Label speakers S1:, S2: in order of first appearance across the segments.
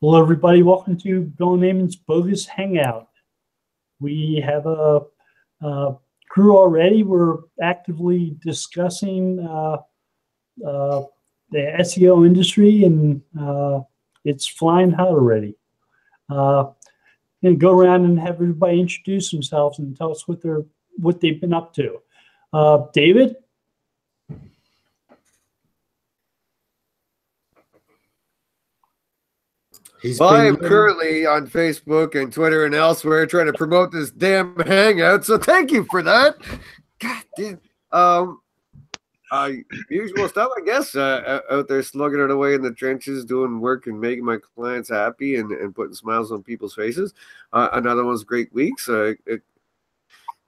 S1: Hello, everybody. Welcome to Bill and Ammon's Bogus Hangout. We have a crew already. We're actively discussing the SEO industry, and it's flying hot already. And go around and have everybody introduce themselves and tell us what they've been up to. David?
S2: I am currently on Facebook and Twitter and elsewhere trying to promote this damn hangout, so thank you for that. God damn. Usual stuff, I guess. Out there slugging it away in the trenches, doing work and making my clients happy and putting smiles on people's faces. Another one's great weeks.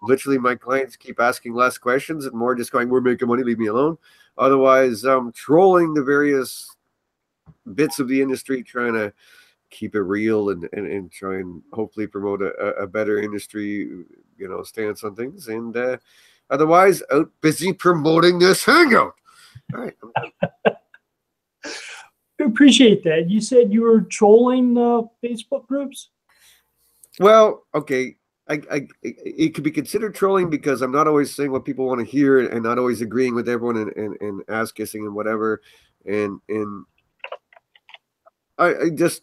S2: Literally, my clients keep asking less questions and more just going, "We're making money, leave me alone." Otherwise, trolling the various bits of the industry, trying to keep it real and try and hopefully promote a better industry, stance on things. And otherwise, out busy promoting this hangout. All right.
S1: I appreciate that. You said you were trolling Facebook groups?
S2: Well, okay. It could be considered trolling because I'm not always saying what people want to hear and not always agreeing with everyone and ass kissing and whatever. And I just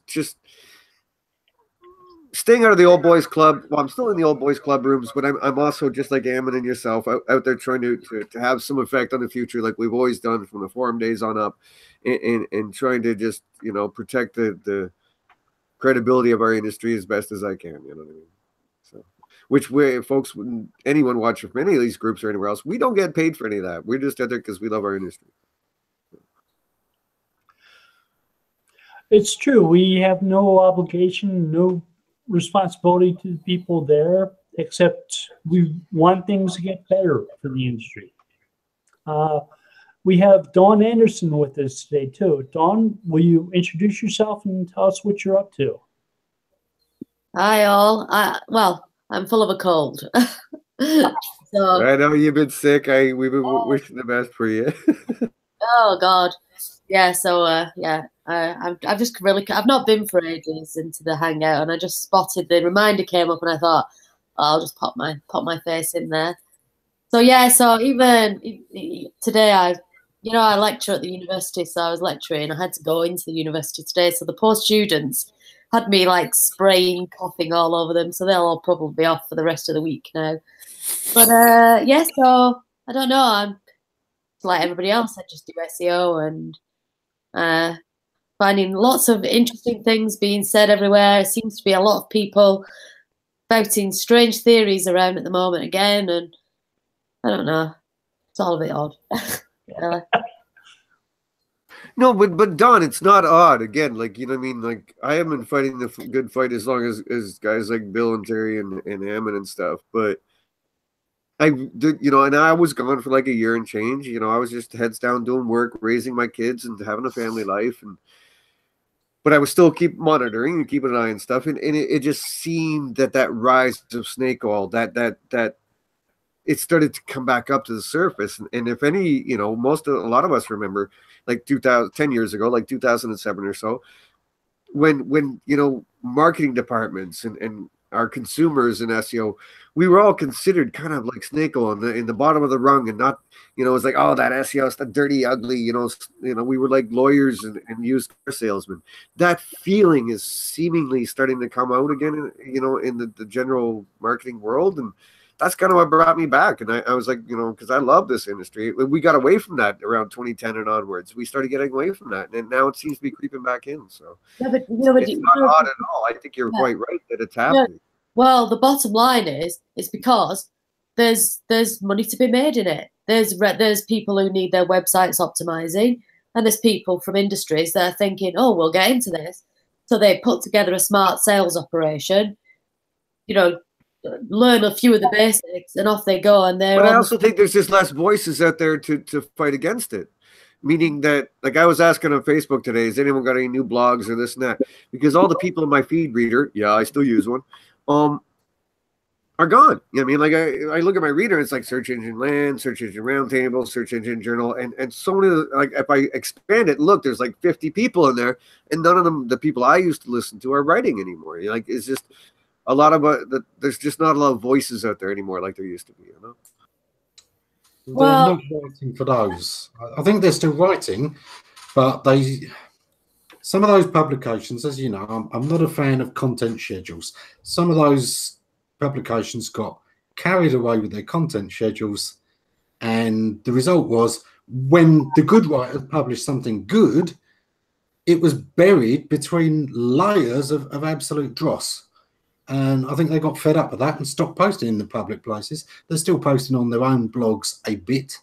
S2: staying out of the old boys club. Well, I'm still in the old boys club rooms, but I'm also just like Ammon and yourself out there trying to have some effect on the future, like we've always done from the forum days on up, and trying to just protect the credibility of our industry as best as I can. You know what I mean? So, which way, folks, when anyone watching from any of these groups or anywhere else, we don't get paid for any of that. We're just out there because we love our industry.
S1: It's true. We have no obligation, no responsibility to the people there, except we want things to get better for the industry. We have Dawn Anderson with us today, too. Dawn, will you introduce yourself and tell us what you're up to?
S3: Hi, all. Well, I'm full of a cold. So,
S2: I know you've been sick. We've been wishing the best for you.
S3: Oh, God. Yeah, so, yeah. I've just really, I've not been for ages into the hangout, and I just spotted the reminder came up, and I thought, oh, I'll just pop my face in there. So yeah, so even today, I lecture at the university, so I was lecturing. I had to go into the university today, so the poor students had me like spraying, coughing all over them, so they'll all probably be off for the rest of the week now. But yeah, so I don't know. I'm like everybody else. I just do SEO and finding lots of interesting things being said everywhere. It seems to be a lot of people spouting strange theories around at the moment again, and I don't know. It's all a bit odd. Yeah.
S2: No, but Don, it's not odd. Again, like, you know what I mean? Like, I have been fighting the good fight as long as guys like Bill and Terry and Ammon and stuff. But and I was gone for like a year and change. I was just heads down doing work, raising my kids and having a family life. But I was still keep monitoring and keeping an eye on stuff. And it just seemed that rise of snake oil, that it started to come back up to the surface. And if any, a lot of us remember like 10 years ago, like 2007 or so, when marketing departments and our consumers in SEO, we were all considered kind of like snake oil in the bottom of the rung, and not, it's like, oh, that SEO is the dirty, ugly, we were like lawyers and used car salesmen. That feeling is seemingly starting to come out again, in the general marketing world. And that's kind of what brought me back. And I was like, because I love this industry. We got away from that around 2010 and onwards. We started getting away from that, and now it seems to be creeping back in. So
S3: yeah, but,
S2: it's not odd at all. I think you're quite right that it's happening.
S3: Well, the bottom line is because there's money to be made in it. There's people who need their websites optimizing, and there's people from industries that are thinking, oh, we'll get into this. So they put together a smart sales operation, learn a few of the basics, and off they go. And they're.
S2: But I also think there's just less voices out there to fight against it. Meaning that, like, I was asking on Facebook today, has anyone got any new blogs or this and that? Because all the people in my feed reader, yeah, I still use one, are are gone. You know what I mean? Like I look at my reader, it's like search engine land, search engine roundtable, search engine journal, and so many. Like if I expand it, look, there's like 50 people in there, and none of them, the people I used to listen to, are writing anymore. You know, like it's just a lot of there's just not a lot of voices out there anymore like there used to be. You know.
S3: Well-
S4: They're not writing for those. I think they're still writing, but some of those publications, as you know, I'm not a fan of content schedules. Some of those publications got carried away with their content schedules, and the result was when the good writers published something good, it was buried between layers of absolute dross. And I think they got fed up with that and stopped posting in the public places. They're still posting on their own blogs a bit.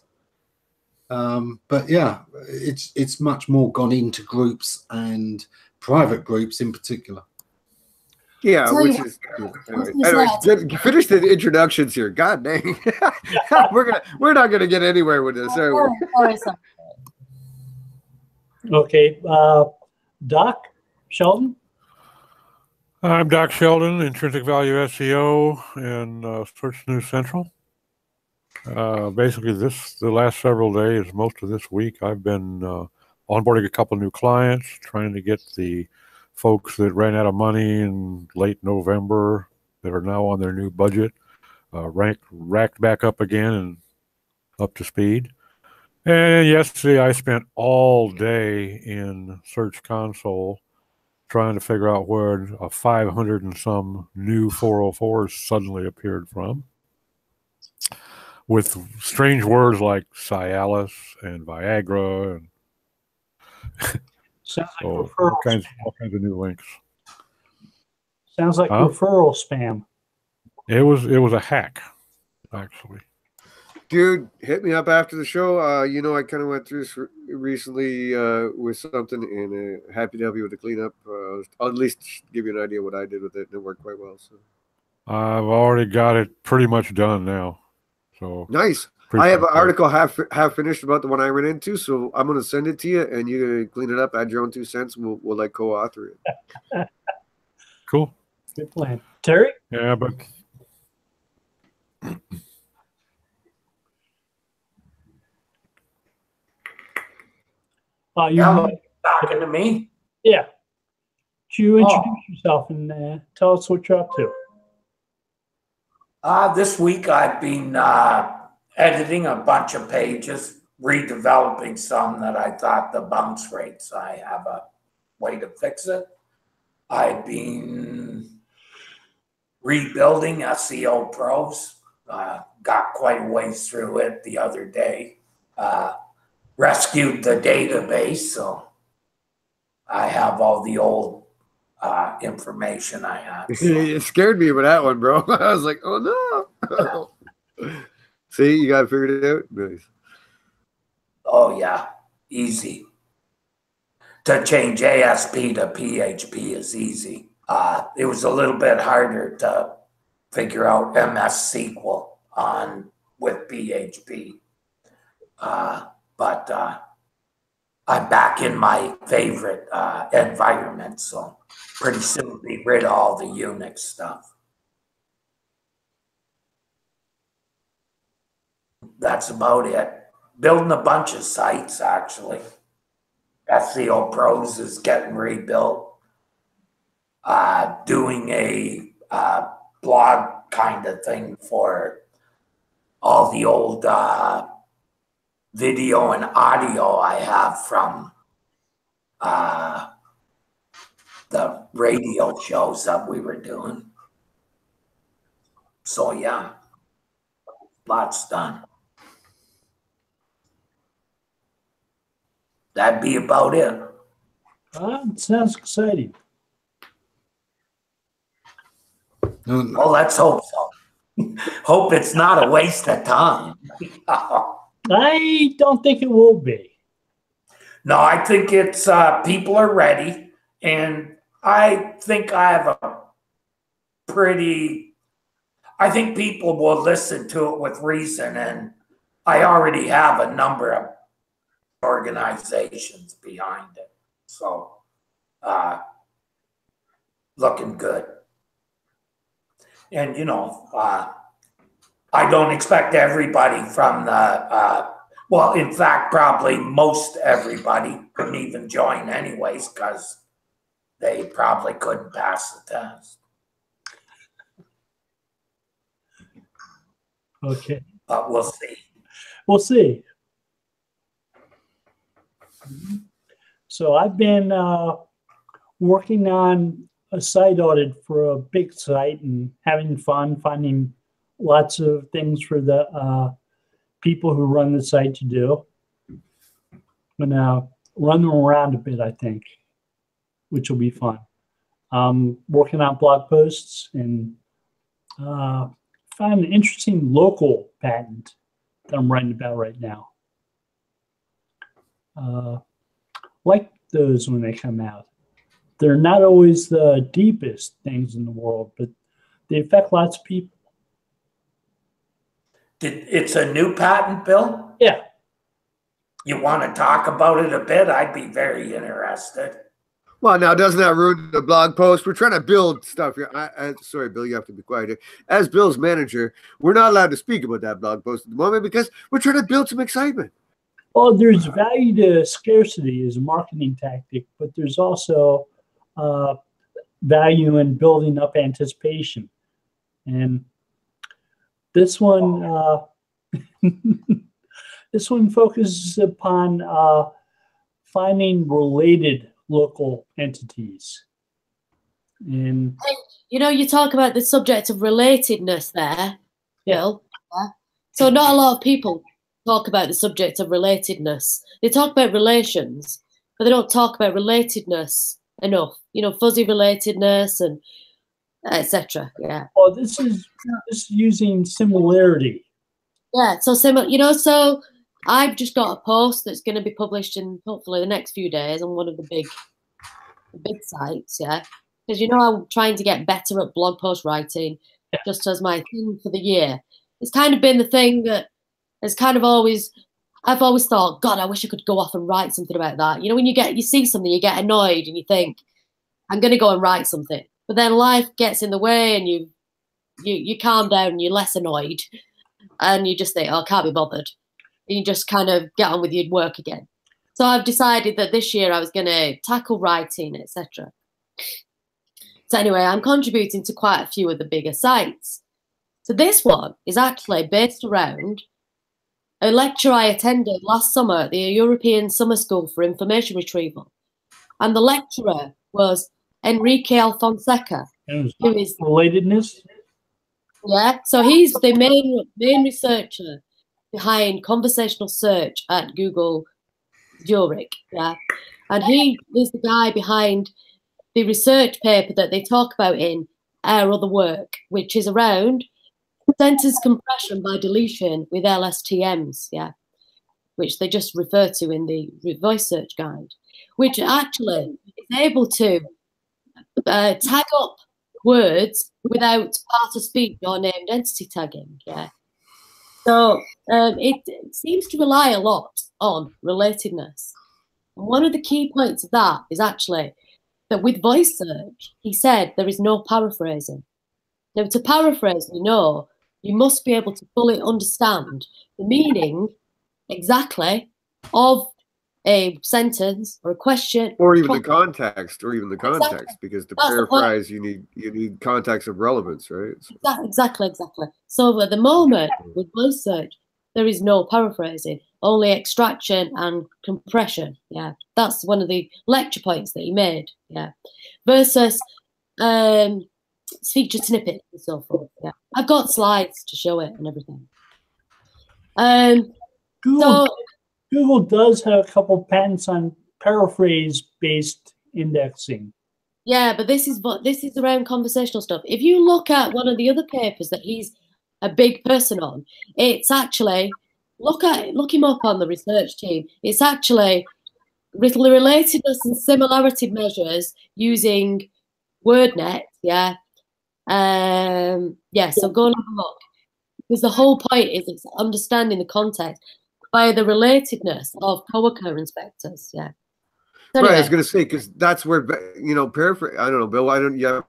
S4: But yeah, it's much more gone into groups and private groups in particular.
S2: Yeah, which is anyway, finish the introductions here. God dang, we're not gonna get anywhere with this, are we?
S1: Okay, Doc Sheldon.
S5: I'm Doc Sheldon, Intrinsic Value SEO and Search News Central. Basically, the last several days, most of this week, I've been onboarding a couple new clients, trying to get the folks that ran out of money in late November that are now on their new budget racked back up again and up to speed. And yesterday, I spent all day in Search Console trying to figure out where a 500 and some new 404s suddenly appeared from, with strange words like Cialis and Viagra and
S1: Sounds like
S5: all kinds of new links.
S1: Sounds like referral spam.
S5: It was a hack, actually.
S2: Dude, hit me up after the show. You know, I kind of went through this recently with something, and happy to help you with the cleanup. I'll at least give you an idea what I did with it, and it worked quite well. So
S5: I've already got it pretty much done now. So
S2: nice. I have an article half finished about the one I ran into, so I'm going to send it to you, and you're going to clean it up, add your own 2 cents, and we'll like co-author it.
S5: Cool.
S1: Good plan. Terry?
S5: Yeah, but
S1: You
S6: talking to me?
S1: Yeah. Could you introduce yourself and tell us what you're up to?
S6: This week I've been editing a bunch of pages, redeveloping some that I thought the bounce rates. I have a way to fix it. I've been rebuilding SEO Pros. Got quite a ways through it the other day. Rescued the database, so I have all the old information I had. So.
S2: It scared me with that one, bro. I was like, oh no. See, you got to figure it out. Nice.
S6: Oh yeah, easy. To change ASP to PHP is easy. It was a little bit harder to figure out MS SQL with PHP. But I'm back in my favorite environment, so pretty soon be rid of all the Unix stuff. That's about it. Building a bunch of sites, actually. SEO Pros is getting rebuilt. Doing a blog kind of thing for all the old video and audio I have from the radio shows that we were doing. So yeah, lots done. That'd be about it.
S1: It sounds exciting.
S6: Well, let's hope so. Hope it's not a waste of time.
S1: I don't think it will be.
S6: No, I think it's people are ready, and I think I have I think people will listen to it with reason, and I already have a number of organizations behind it. So, looking good. And, you know, I don't expect everybody from the, well, in fact, probably most everybody couldn't even join anyways because they probably couldn't pass the test.
S1: Okay.
S6: But we'll see.
S1: We'll see. So I've been working on a site audit for a big site and having fun, finding lots of things for the people who run the site to do. I'm gonna run them around a bit, I think, which will be fun. Working on blog posts and found an interesting local patent that I'm writing about right now. Like those when they come out. They're not always the deepest things in the world, but they affect lots of people.
S6: It's a new patent, Bill?
S1: Yeah.
S6: You want to talk about it a bit? I'd be very interested.
S2: Well, now, doesn't that ruin the blog post? We're trying to build stuff here. Sorry, Bill, you have to be quiet here. As Bill's manager, we're not allowed to speak about that blog post at the moment because we're trying to build some excitement.
S1: Well, there's value to scarcity as a marketing tactic, but there's also value in building up anticipation. And this one, this one focuses upon finding related local entities. And
S3: you know, you talk about the subject of relatedness there, Bill. Yeah. So not a lot of people talk about the subject of relatedness. They talk about relations, but they don't talk about relatedness enough. You know, fuzzy relatedness and etc. Yeah.
S1: well, this is using similarity.
S3: Yeah. So similar. You know, so I've just got a post that's going to be published in hopefully the next few days on one of the big sites. Yeah. Because you know I'm trying to get better at blog post writing, just as my thing for the year. It's kind of been the thing that has kind of I've always thought, God, I wish I could go off and write something about that. You know, when you see something, you get annoyed and you think, I'm going to go and write something. But then life gets in the way and you calm down and you're less annoyed and you just think, oh, I can't be bothered. And you just kind of get on with your work again. So I've decided that this year I was going to tackle writing, etc. So anyway, I'm contributing to quite a few of the bigger sites. So this one is actually based around a lecture I attended last summer at the European Summer School for Information Retrieval. And the lecturer was Enrique Alfonseca, who is
S1: relatedness.
S3: Yeah, so he's the main researcher behind conversational search at Google Zurich. Yeah, and he is the guy behind the research paper that they talk about in Our Other Work, which is around sentence compression by deletion with LSTMs. Yeah, which they just refer to in the voice search guide, which actually is able to tag up words without part of speech or named entity tagging. Yeah. So it seems to rely a lot on relatedness. And one of the key points of that is actually that with voice search, he said there is no paraphrasing. Now, to paraphrase, we know you must be able to fully understand the meaning exactly of a sentence or a question,
S2: or even the context,
S3: Exactly.
S2: because to
S3: That's
S2: paraphrase, you need context of relevance, right?
S3: Exactly. So at the moment with voice search, there is no paraphrasing, only extraction and compression. Yeah, that's one of the lecture points that he made. Yeah, versus feature snippets and so forth. Yeah, I've got slides to show it and everything.
S1: Google does have a couple patents on paraphrase-based indexing.
S3: Yeah, but this is around conversational stuff. If you look at one of the other papers that he's a big person on, it's actually look him up on the research team. It's actually relatedness and similarity measures using WordNet. Yeah, So go and have a look, because the whole point is it's understanding the context by the relatedness of co-occurrence vectors. Yeah. So
S2: Right, I
S3: anyway,
S2: was going to say, because that's where, you know, paraphrase. I don't know, Bill. You haven't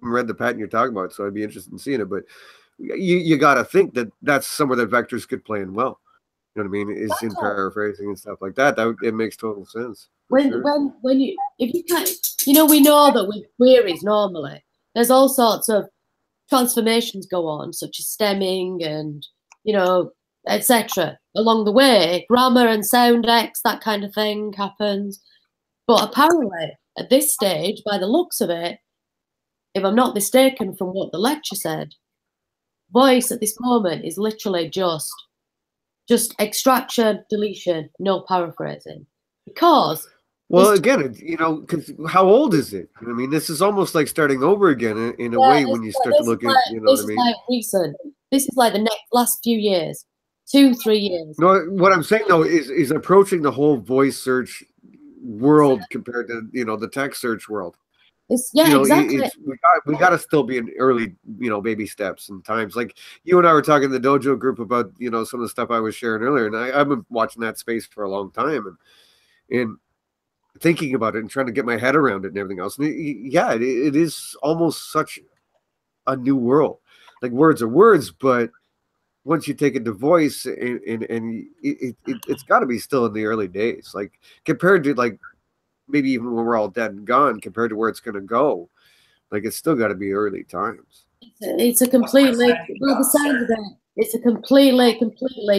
S2: read the patent you're talking about, so I'd be interested in seeing it. But you got to think that that's somewhere that vectors could play in well. You know what I mean? Is in paraphrasing and stuff like that. It makes total sense.
S3: when you if you can, you know, we know that with queries normally there's all sorts of transformations go on, such as stemming and, you know, etc. Along the way, grammar and sound X, that kind of thing happens. But apparently, at this stage, by the looks of it, if I'm not mistaken from what the lecture said, voice at this moment is literally just extraction, deletion, no paraphrasing. Because
S2: well, again, you know, because how old is it? I mean, this is almost like starting over again in a way when you start to look at, you know what I mean?
S3: Like recent. This is like the last few years, 2-3 years.
S2: No, what I'm saying though is approaching the whole voice search world compared to, you know, the text search world.
S3: Yeah,
S2: you know,
S3: exactly.
S2: We got to still be in early, you know, baby steps and times. Like you and I were talking in the dojo group about, you know, some of the stuff I was sharing earlier, and I've been watching that space for a long time and thinking about it and trying to get my head around it and everything else. And it is almost such a new world. Like words are words, but once you take it to voice, it's got to be still in the early days, like compared to like maybe even when we're all dead and gone, compared to where it's going to go, like it's still got to be early times.
S3: It's a completely, well, the sound of it, it's a completely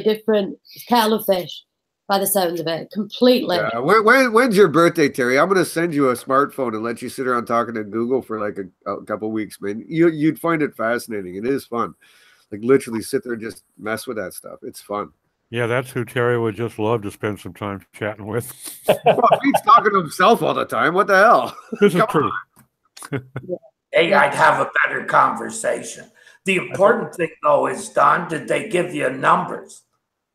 S3: different kettle of fish by the sound of it. Completely.
S2: Yeah. When's your birthday, Terry? I'm going to send you a smartphone and let you sit around talking to Google for like a couple weeks, man. You'd find it fascinating. It is fun. Like literally sit there and just mess with that stuff. It's fun.
S5: Yeah, that's who Terry would just love to spend some time chatting with.
S2: Well, he's talking to himself all the time. What the hell?
S5: This is true.
S6: Hey, I'd have a better conversation. The important thing, though, is, Don, did they give you numbers?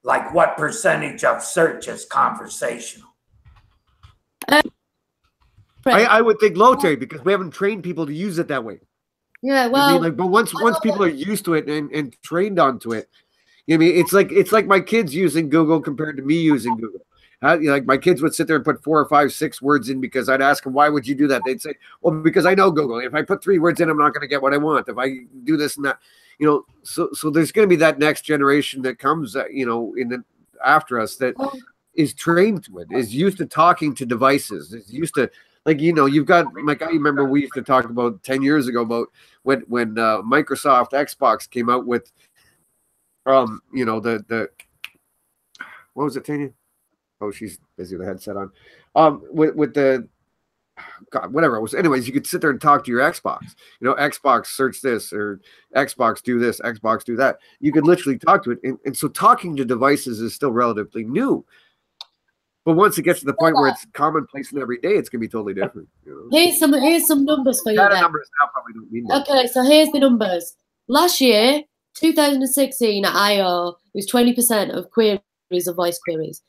S6: Like what percentage of search is conversational?
S2: I would think low, Terry, because we haven't trained people to use it that way.
S3: Yeah, well,
S2: I mean, like, but once people are used to it and trained onto it, you know what I mean? It's like my kids using Google compared to me using Google. You know, like my kids would sit there and put 4 or 5, 6 words in because I'd ask them, why would you do that? They'd say, well, because I know Google. If I put 3 words in, I'm not going to get what I want. If I do this and that, you know, so there's going to be that next generation that comes, you know, after us that is trained to it, is used to talking to devices, is used to, like, you know, you've got, like, I remember we used to talk about 10 years ago about when Microsoft Xbox came out with, you know, the what was it, Tanya? Oh, she's busy with the headset on. With the God, whatever it was. Anyways, you could sit there and talk to your Xbox. You know, Xbox search this, or Xbox do this, Xbox do that. You could literally talk to it, and so talking to devices is still relatively new. But once it gets to the point where it's commonplace and every day, it's gonna be totally different. You know?
S3: Here's some numbers for you.
S2: Data numbers now probably don't mean much.
S3: Okay, so here's the numbers. Last year, 2016 at I/O, it was 20% of queries of voice queries.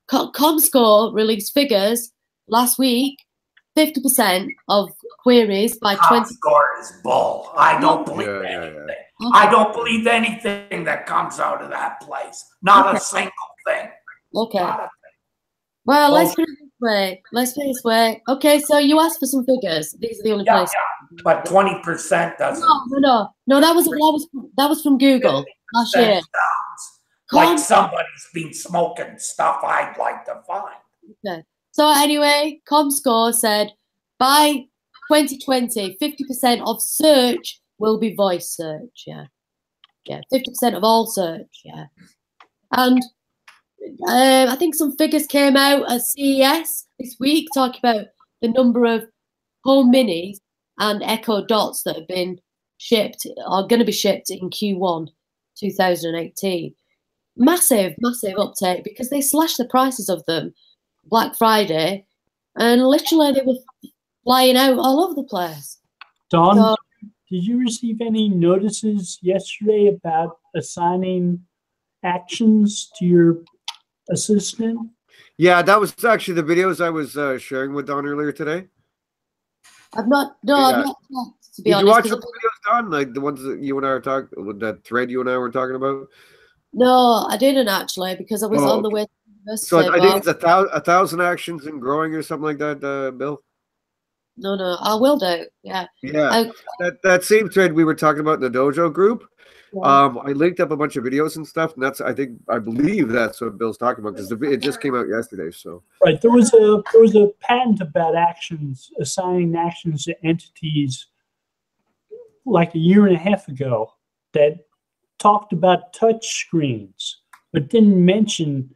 S3: Comscore released figures last week. 50% of queries by 20.
S6: Comscore is bull. I don't believe anything.
S3: Okay.
S6: I don't believe anything that comes out of that place. Not a single thing.
S3: Okay. Well, let's put it this way. Okay, so you asked for some figures. These are the only places.
S6: Yeah, but 20% doesn't.
S3: No. That was from Google last year.
S6: Like somebody's been smoking stuff I'd like to find.
S3: Okay. So anyway, Comscore said by 2020, 50% of search will be voice search. Yeah, 50% of all search. Yeah, and I think some figures came out at CES this week talking about the number of Home Minis and Echo Dots that have been shipped, are going to be shipped in Q1 2018. Massive uptake because they slashed the prices of them Black Friday, and literally they were flying out all over the place.
S1: Don, did you receive any notices yesterday about assigning actions to your assistant?
S2: Yeah, that was actually the videos I was sharing with Don earlier today.
S3: I've not to be honest.
S2: Did you watch the videos, Don? Like the ones that you and I were talking, that thread you and I were talking about?
S3: No, I didn't actually, because I was on the way to
S2: So I think it's 1,000 actions and growing or something like that, Bill.
S3: No, I will do. Yeah.
S2: Yeah. That same thread we were talking about in the dojo group.
S3: Yeah.
S2: I linked up a bunch of videos and stuff, and I believe that's what Bill's talking about because it just came out yesterday. So
S1: right, there was a patent about assigning actions to entities like a year and a half ago that talked about touch screens, but didn't mention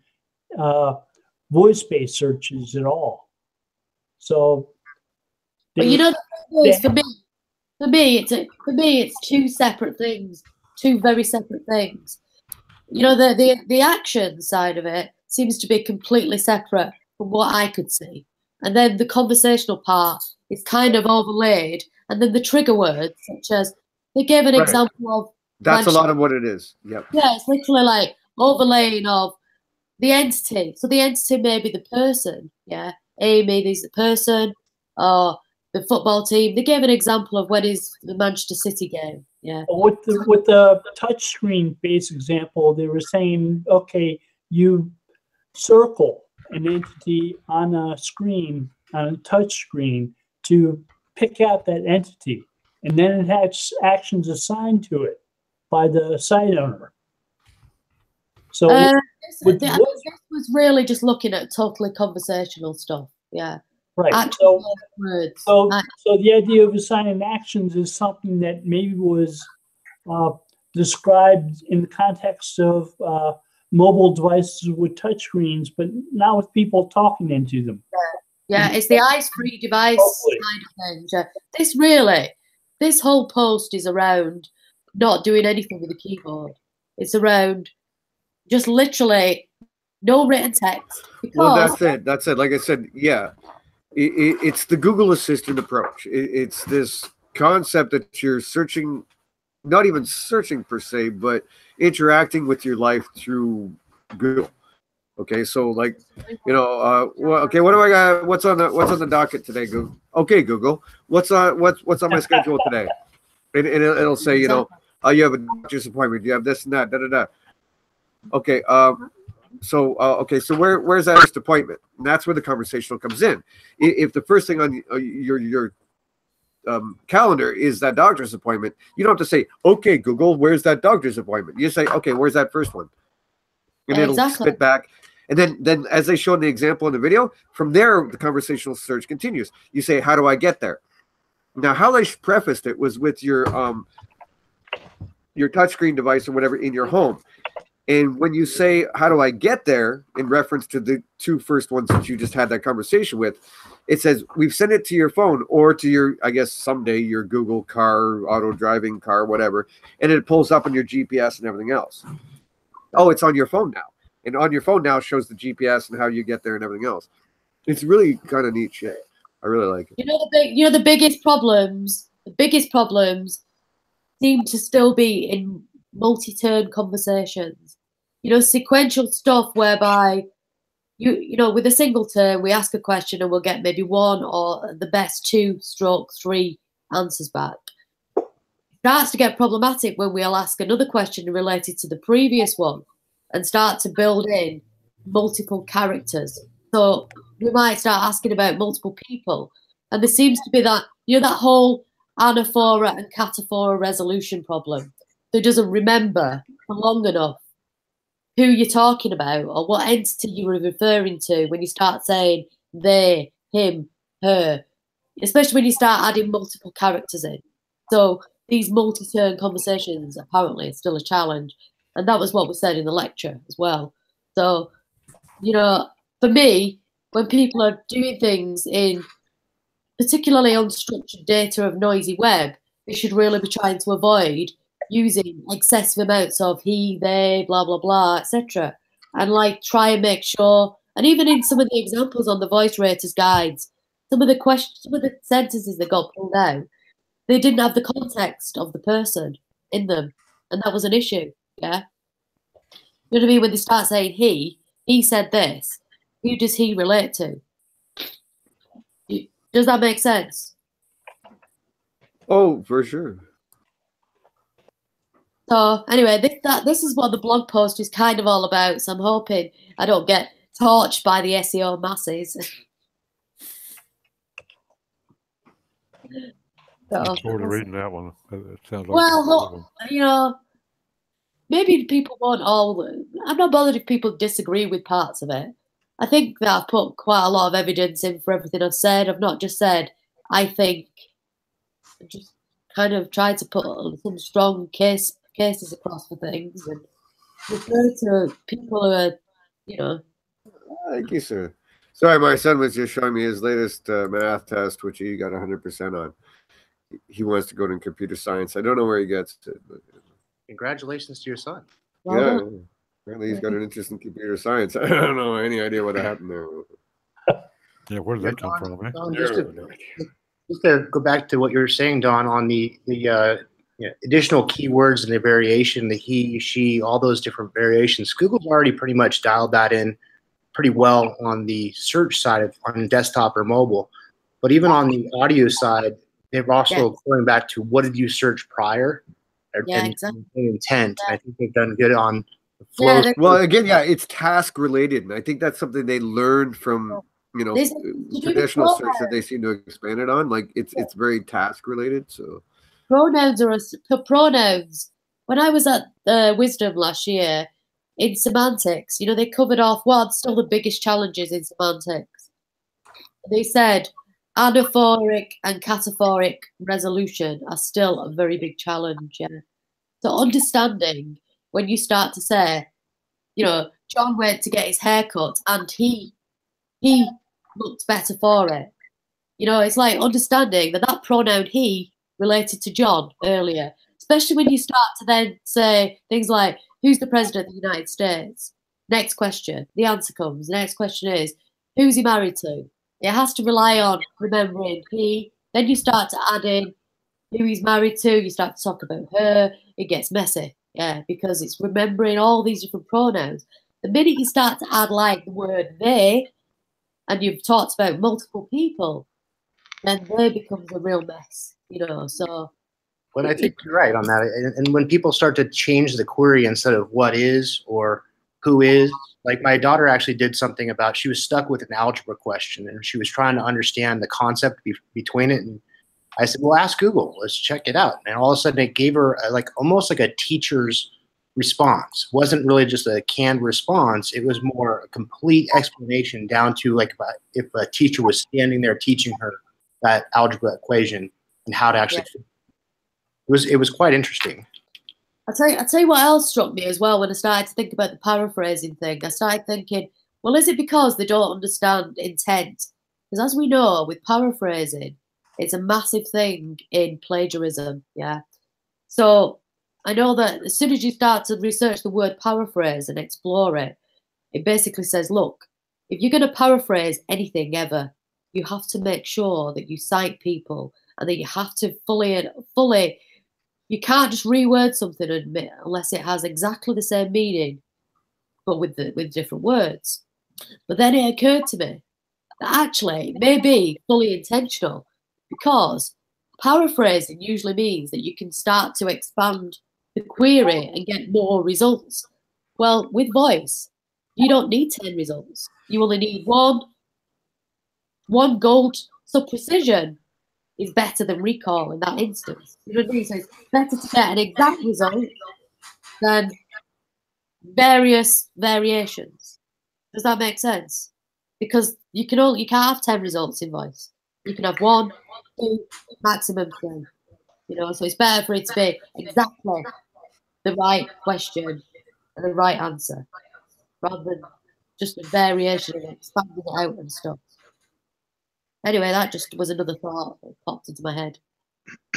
S1: voice-based searches at all. So,
S3: but you know, for me, it's two separate things, two very separate things. You know, the action side of it seems to be completely separate from what I could see, and then the conversational part is kind of overlaid, and then the trigger words, such as they gave an example of.
S2: That's a lot of what it is. Yep.
S3: Yeah, it's literally like overlaying of the entity. So the entity may be the person. Yeah, Amy is the person, or the football team. They gave an example of when is the Manchester City game. Yeah.
S1: With the touchscreen based example, they were saying, okay, you circle an entity on a screen, on a touch screen, to pick out that entity, and then it has actions assigned to it by the site owner. So
S3: this was really just looking at totally conversational stuff. Yeah.
S1: Right. So the idea of assigning actions is something that maybe was described in the context of mobile devices with touchscreens, but not with people talking into them.
S3: Yeah, it's the eyes-free device side of things. This whole post is around not doing anything with the keyboard. It's around just literally no written text.
S2: Well, that's it. Like I said, yeah. It's the Google Assistant approach. It's this concept that you're searching, not even searching per se, but interacting with your life through Google. Okay, so like, you know, okay, what do I got? What's on the docket today, Google? Okay, Google, what's on my schedule today? And it'll say, you know, you have a doctor's appointment, you have this and that, da da da. Okay, so where's that first appointment? And that's where the conversational comes in. If the first thing on your calendar is that doctor's appointment, you don't have to say, okay, Google, where's that doctor's appointment? You say, okay, where's that first one? And it'll spit back. And then as they show in the example in the video, from there, the conversational search continues. You say, how do I get there? Now, how they prefaced it was with your touchscreen device or whatever in your home. And when you say, how do I get there, in reference to the two first ones that you just had that conversation with, it says, we've sent it to your phone or to your, I guess someday, your Google car, auto driving car, whatever. And it pulls up on your GPS and everything else. Oh, it's on your phone now. And on your phone now shows the GPS and how you get there and everything else. It's really kind of neat shit. I really like it.
S3: The biggest problems seem to still be in multi-turn conversations. You know, sequential stuff whereby you know, with a single turn, we ask a question and we'll get maybe one or the best 2/3 answers back. It starts to get problematic when we'll ask another question related to the previous one and start to build in multiple characters. So we might start asking about multiple people. And there seems to be that, you know, that whole anaphora and cataphora resolution problem. So it doesn't remember for long enough who you're talking about or what entity you were referring to when you start saying they, him, her, especially when you start adding multiple characters in. So these multi-turn conversations apparently are still a challenge. And that was what was said in the lecture as well. So, you know, for me, when people are doing things in particularly unstructured data of noisy web, they should really be trying to avoid using excessive amounts of he, they, blah, blah, blah, etc. And like try and make sure, and even in some of the examples on the voice raters guides, some of the sentences that got pulled out, they didn't have the context of the person in them. And that was an issue. Yeah. You know what I mean? When they start saying he said this, who does he relate to? Does that make sense?
S2: Oh, for sure.
S3: So anyway, this is what the blog post is kind of all about. So I'm hoping I don't get torched by the SEO masses.
S5: I'm sort of reading that one. It sounds like
S3: Well, look, you know, maybe people won't all. I'm not bothered if people disagree with parts of it. I think that I've put quite a lot of evidence in for everything I've said. I've not just said I think. I've just kind of tried to put some strong cases across for things and refer to people who are, you know.
S2: Thank you, sir. Sorry, my son was just showing me his latest math test, which he got 100% on. He wants to go to computer science. I don't know where he gets it. But...
S7: Congratulations to your son.
S2: Yeah, apparently he's got an interest in computer science. I don't know any idea what happened there.
S5: Yeah, where did that come from? Eh?
S7: Don, just to go back to what you were saying, Don, on the additional keywords and the variation, the he, she, all those different variations. Google's already pretty much dialed that in pretty well on the search side on desktop or mobile. But even on the audio side, they're also going back to what did you search prior and
S3: exactly.
S7: Intent. And I think they've done good on the flow.
S2: Well, again, it's task related, and I think that's something they learned from traditional search that they seem to expand it on. Like it's very task related. So
S3: pronouns are pronouns. When I was at Wisdom last year in semantics, they covered off what's still the biggest challenges in semantics. They said anaphoric and cataphoric resolution are still a very big challenge. Yeah. So understanding when you start to say, John went to get his hair cut and he looked better for it. It's like understanding that pronoun he related to John earlier, especially when you start to then say things like, who's the president of the United States? Next question. The answer comes. The next question is, who's he married to? It has to rely on remembering he. Then you start to add in who he's married to. You start to talk about her. It gets messy, because it's remembering all these different pronouns. The minute you start to add like the word they, and you've talked about multiple people, then they becomes a real mess, So.
S7: But I think you're right on that. And when people start to change the query instead of what is or who is, like my daughter actually did something about, she was stuck with an algebra question and she was trying to understand the concept between it. And I said, well, ask Google, let's check it out. And all of a sudden it gave her almost like a teacher's response. It wasn't really just a canned response. It was more a complete explanation down to if a teacher was standing there teaching her that algebra equation and how to actually, it was quite interesting.
S3: I'll tell you what else struck me as well when I started to think about the paraphrasing thing. I started thinking, well, is it because they don't understand intent? Because as we know, with paraphrasing, it's a massive thing in plagiarism, So I know that as soon as you start to research the word paraphrase and explore it, it basically says, look, if you're going to paraphrase anything ever, you have to make sure that you cite people and that you have to fully, you can't just reword something unless it has exactly the same meaning, but with different words. But then it occurred to me that actually it may be fully intentional, because paraphrasing usually means that you can start to expand the query and get more results. Well, with voice, you don't need 10 results. You only need one gold. So precision is better than recall in that instance. You know what I mean? So it's better to get an exact result than various variations. Does that make sense? Because you can't have 10 results in voice. You can have 1, 2, maximum 3. So it's better for it to be exactly the right question and the right answer, rather than just a variation and expanding it out and stuff. Anyway, that just was another thought that popped into my head.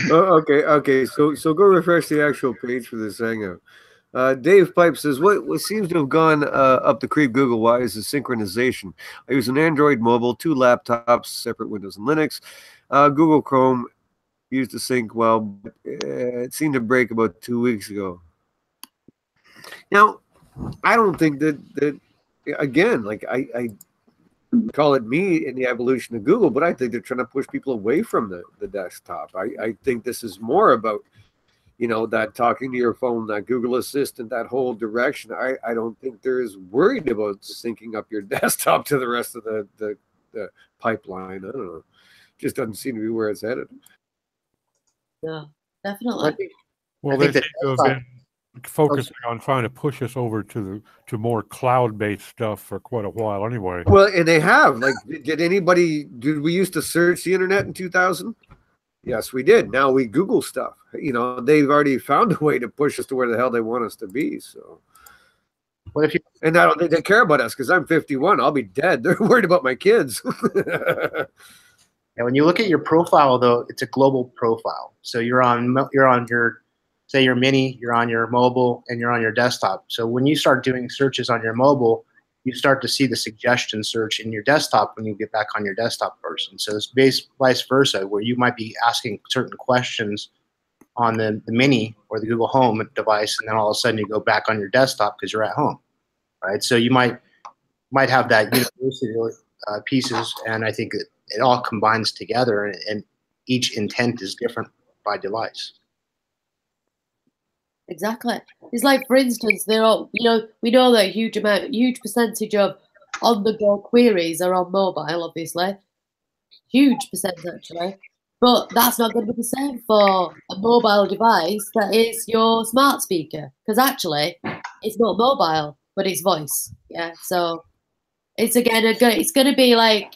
S2: Okay. So go refresh the actual page for this hangout. Dave Pipe says, what seems to have gone up the creek Google-wise is synchronization. I use an Android mobile, 2 laptops, separate Windows and Linux. Google Chrome used to sync well, but it seemed to break about 2 weeks ago. Now, I don't think that again, I call it me in the evolution of Google, but I think they're trying to push people away from the desktop. I think this is more about, you know, that talking to your phone, that Google Assistant, that whole direction. I don't think they're as worried about syncing up your desktop to the rest of the pipeline. I don't know. Just doesn't seem to be where it's headed.
S3: Yeah, definitely.
S5: Well, they seem to have been focusing on trying to push us over to more cloud-based stuff for quite a while anyway.
S2: Well, and they have. Like, did we used to search the internet in 2000? Yes, we did. Now we Google stuff. You know, they've already found a way to push us to where the hell they want us to be. So,
S7: Well, if you
S2: and I don't think they care about us because I'm 51. I'll be dead. They're worried about my kids.
S7: And when you look at your profile, though, it's a global profile. So you're on your, say, your mini, you're on your mobile, and you're on your desktop. So when you start doing searches on your mobile, you start to see the suggestion search in your desktop when you get back on your desktop version. So it's vice versa, where you might be asking certain questions on the mini or the Google Home device, and then all of a sudden you go back on your desktop because you're at home, right? So you might have that university pieces, and I think it all combines together, and each intent is different by device.
S3: Exactly. It's like, for instance, they're all, we know that a huge percentage of on-the-go queries are on mobile, obviously. Huge percentage, actually. But that's not going to be the same for a mobile device that is your smart speaker, because actually it's not mobile, but it's voice. Yeah. So it's going to be like,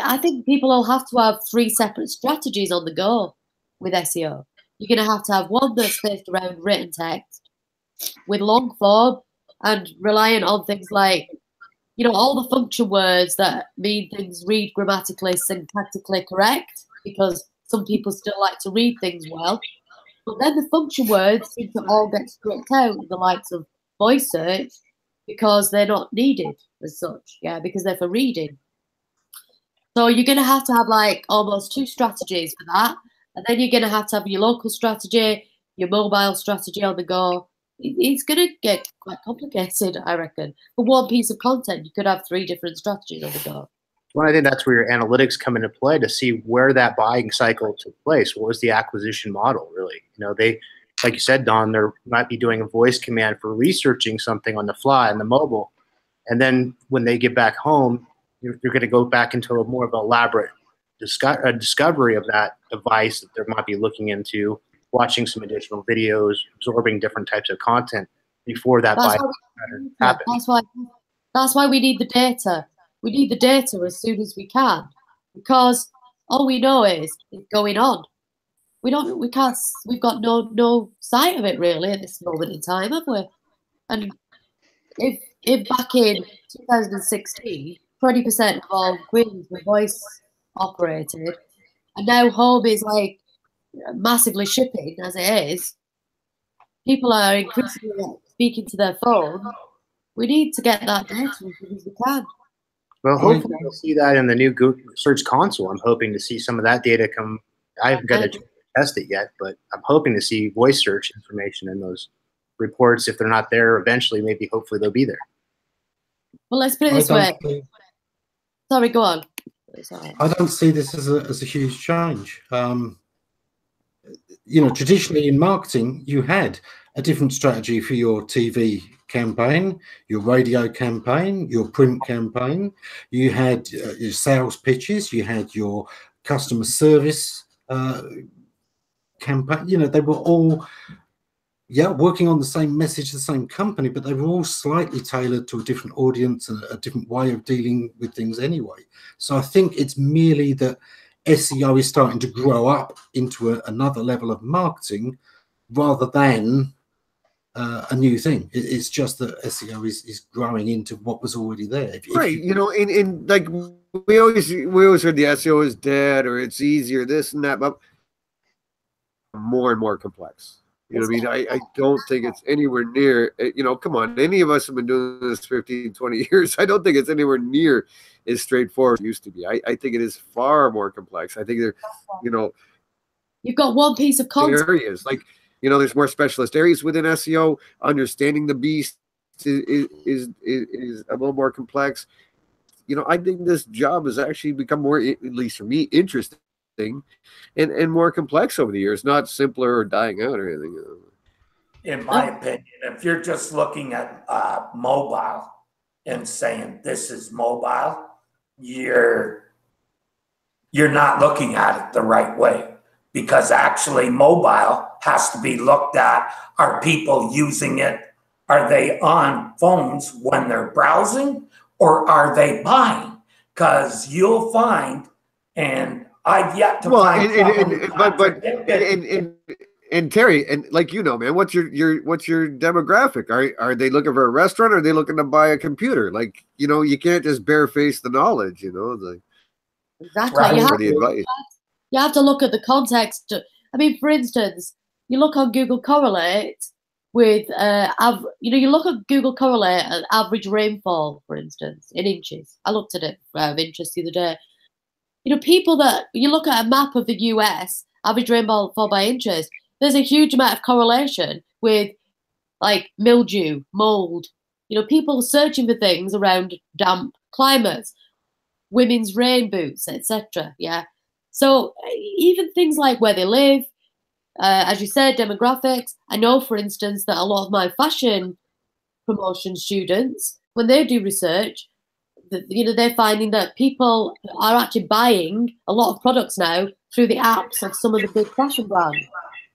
S3: I think people will have to have 3 separate strategies on the go with SEO. You're going to have one that's based around written text with long form and reliant on things like, all the function words that mean things read grammatically, syntactically correct, because some people still like to read things well. But then the function words seem to all get stripped out in the likes of voice search because they're not needed as such, because they're for reading. So you're going to have like almost 2 strategies for that. And then you're going to have your local strategy, your mobile strategy on the go. It's going to get quite complicated, I reckon. For one piece of content, you could have 3 different strategies on the go.
S7: Well, I think that's where your analytics come into play to see where that buying cycle took place. What was the acquisition model, really? They, like you said, Don, they might be doing a voice command for researching something on the fly on the mobile. And then when they get back home, you're going to go back into a more of an elaborate discovery of that device that they might be looking into, watching some additional videos, absorbing different types of content before that buying pattern happens.
S3: That's why we need the data. We need the data as soon as we can, because all we know is it's going on. We've got no sight of it really at this moment in time, have we? And if back in 2016, 20% of all queries were voice operated, and now home is like massively shipping as it is, people are increasingly speaking to their phone. We need to get that data as soon as we can.
S7: Well, hopefully we'll see that in the new Google Search Console. I'm hoping to see some of that data come. I haven't got to test it yet, but I'm hoping to see voice search information in those reports. If they're not there eventually, hopefully they'll be there.
S3: Well, let's put it this way. Sorry, go on.
S4: I don't see this as a huge change. Traditionally in marketing, you had a different strategy for your TV campaign, your radio campaign, your print campaign. You had your sales pitches. You had your customer service campaign. They were all working on the same message, the same company, but they were all slightly tailored to a different audience and a different way of dealing with things anyway. So I think it's merely that SEO is starting to grow up into another level of marketing rather than a new thing. It's just that SEO is growing into what was already there.
S2: Right. In like we always heard the SEO is dead or it's easier, this and that, but more and more complex. You know what I mean? I don't think it's anywhere near, come on, any of us have been doing this 15, 20 years. I don't think it's anywhere near as straightforward as it used to be. I think it is far more complex. I think
S3: you've got one piece of content.
S2: Areas like, there's more specialist areas within SEO. Understanding the beast is a little more complex. I think this job has actually become more, at least for me, interesting thing, and more complex over the years, not simpler or dying out or anything.
S6: In my opinion, if you're just looking at mobile and saying this is mobile, you're not looking at it the right way, because actually mobile has to be looked at. Are people using it? Are they on phones when they're browsing, or are they buying? Because you'll find, and I've yet to find.
S2: And Terry, and like, you know, man, what's your demographic? Are they looking for a restaurant, or are they looking to buy a computer? Like, you know, you can't just bareface the knowledge, you know. Like,
S3: exactly.
S2: Right.
S3: You have to look at the context. I mean, for instance, you look on Google Correlate with you look at Google Correlate at average rainfall, for instance, in inches. I looked at it out of interest the other day. You know, people that you look at a map of the US, average rainfall by inches, there's a huge amount of correlation with like mildew, mold. You know, people searching for things around damp climates, women's rain boots, etc. Yeah. So even things like where they live, as you said, demographics. I know, for instance, that a lot of my fashion promotion students, when they do research, they're finding that people are actually buying a lot of products now through the apps of some of the big fashion brands.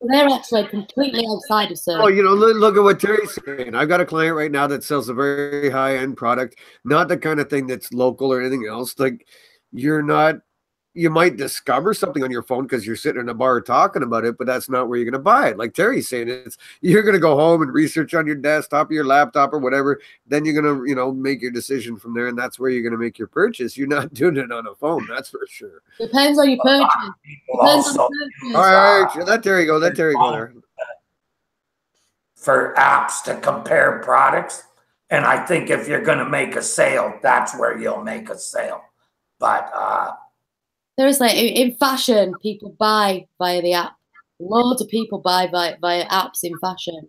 S3: So they're actually completely outside of search.
S2: Oh, you know, look at what Terry's saying. I've got a client right now that sells a very high-end product, not the kind of thing that's local or anything else. Like, you might discover something on your phone because you're sitting in a bar talking about it, but that's not where you're going to buy it. Like Terry's saying, you're going to go home and research on your desktop or your laptop or whatever. Then you're going to, you know, make your decision from there, and that's where you're going to make your purchase. You're not doing it on a phone, that's for sure.
S3: Depends on your purchase.
S2: All right, let Terry go. Let Terry go there.
S6: For apps to compare products, and I think if you're going to make a sale, that's where you'll make a sale. But
S3: there's like in fashion, people buy via the app. Loads of people buy via apps in fashion.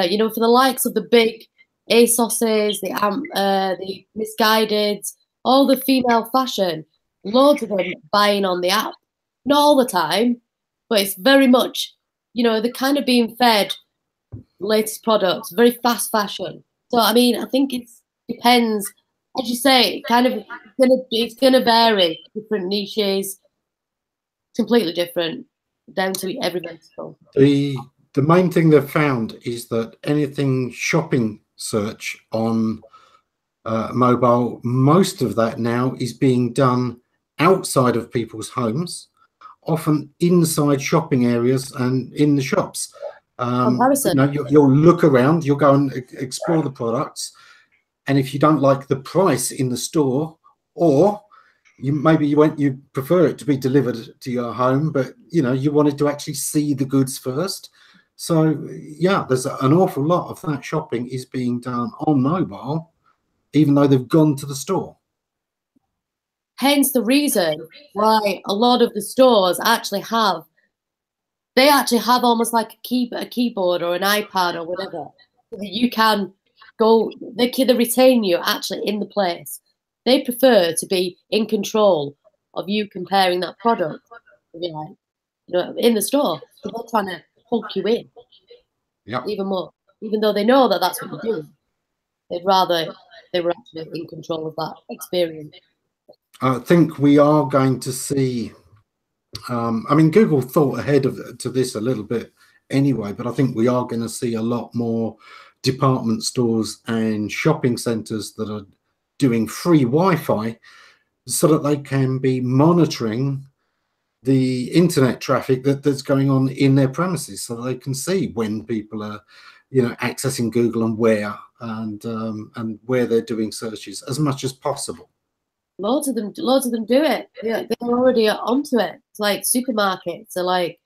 S3: You know, for the likes of the big ASOS's, the Misguided, all the female fashion, loads of them buying on the app. Not all the time, but it's very much, you know, they're kind of being fed latest products, very fast fashion. So I mean, I think it depends. As you say, it's gonna vary. Different niches, completely different, down to every vertical.
S4: The main thing they've found is that anything shopping search on mobile, most of that now is being done outside of people's homes, often inside shopping areas and in the shops.
S3: Comparison.
S4: You know, you'll look around, you'll go and explore the products. And if you don't like the price in the store, or you prefer it to be delivered to your home, but you know you wanted to actually see the goods first. So yeah, there's an awful lot of that shopping is being done on mobile, even though they've gone to the store.
S3: Hence the reason why a lot of the stores actually have almost like a keyboard or an iPad or whatever, so that you can go, they retain you actually in the place. They prefer to be in control of you comparing that product, you know, in the store. So they're trying to hook you in, even more, even though they know that that's what you're doing. They'd rather they were actually in control of that experience.
S4: I think we are going to see. I mean, Google thought ahead to this a little bit anyway, but I think we are going to see a lot more department stores and shopping centers that are doing free Wi-Fi so that they can be monitoring the internet traffic that's going on in their premises, so they can see when people are, you know, accessing Google and where they're doing searches as much as possible.
S3: Loads of them do it. Yeah, they're already onto it. It's like supermarkets are like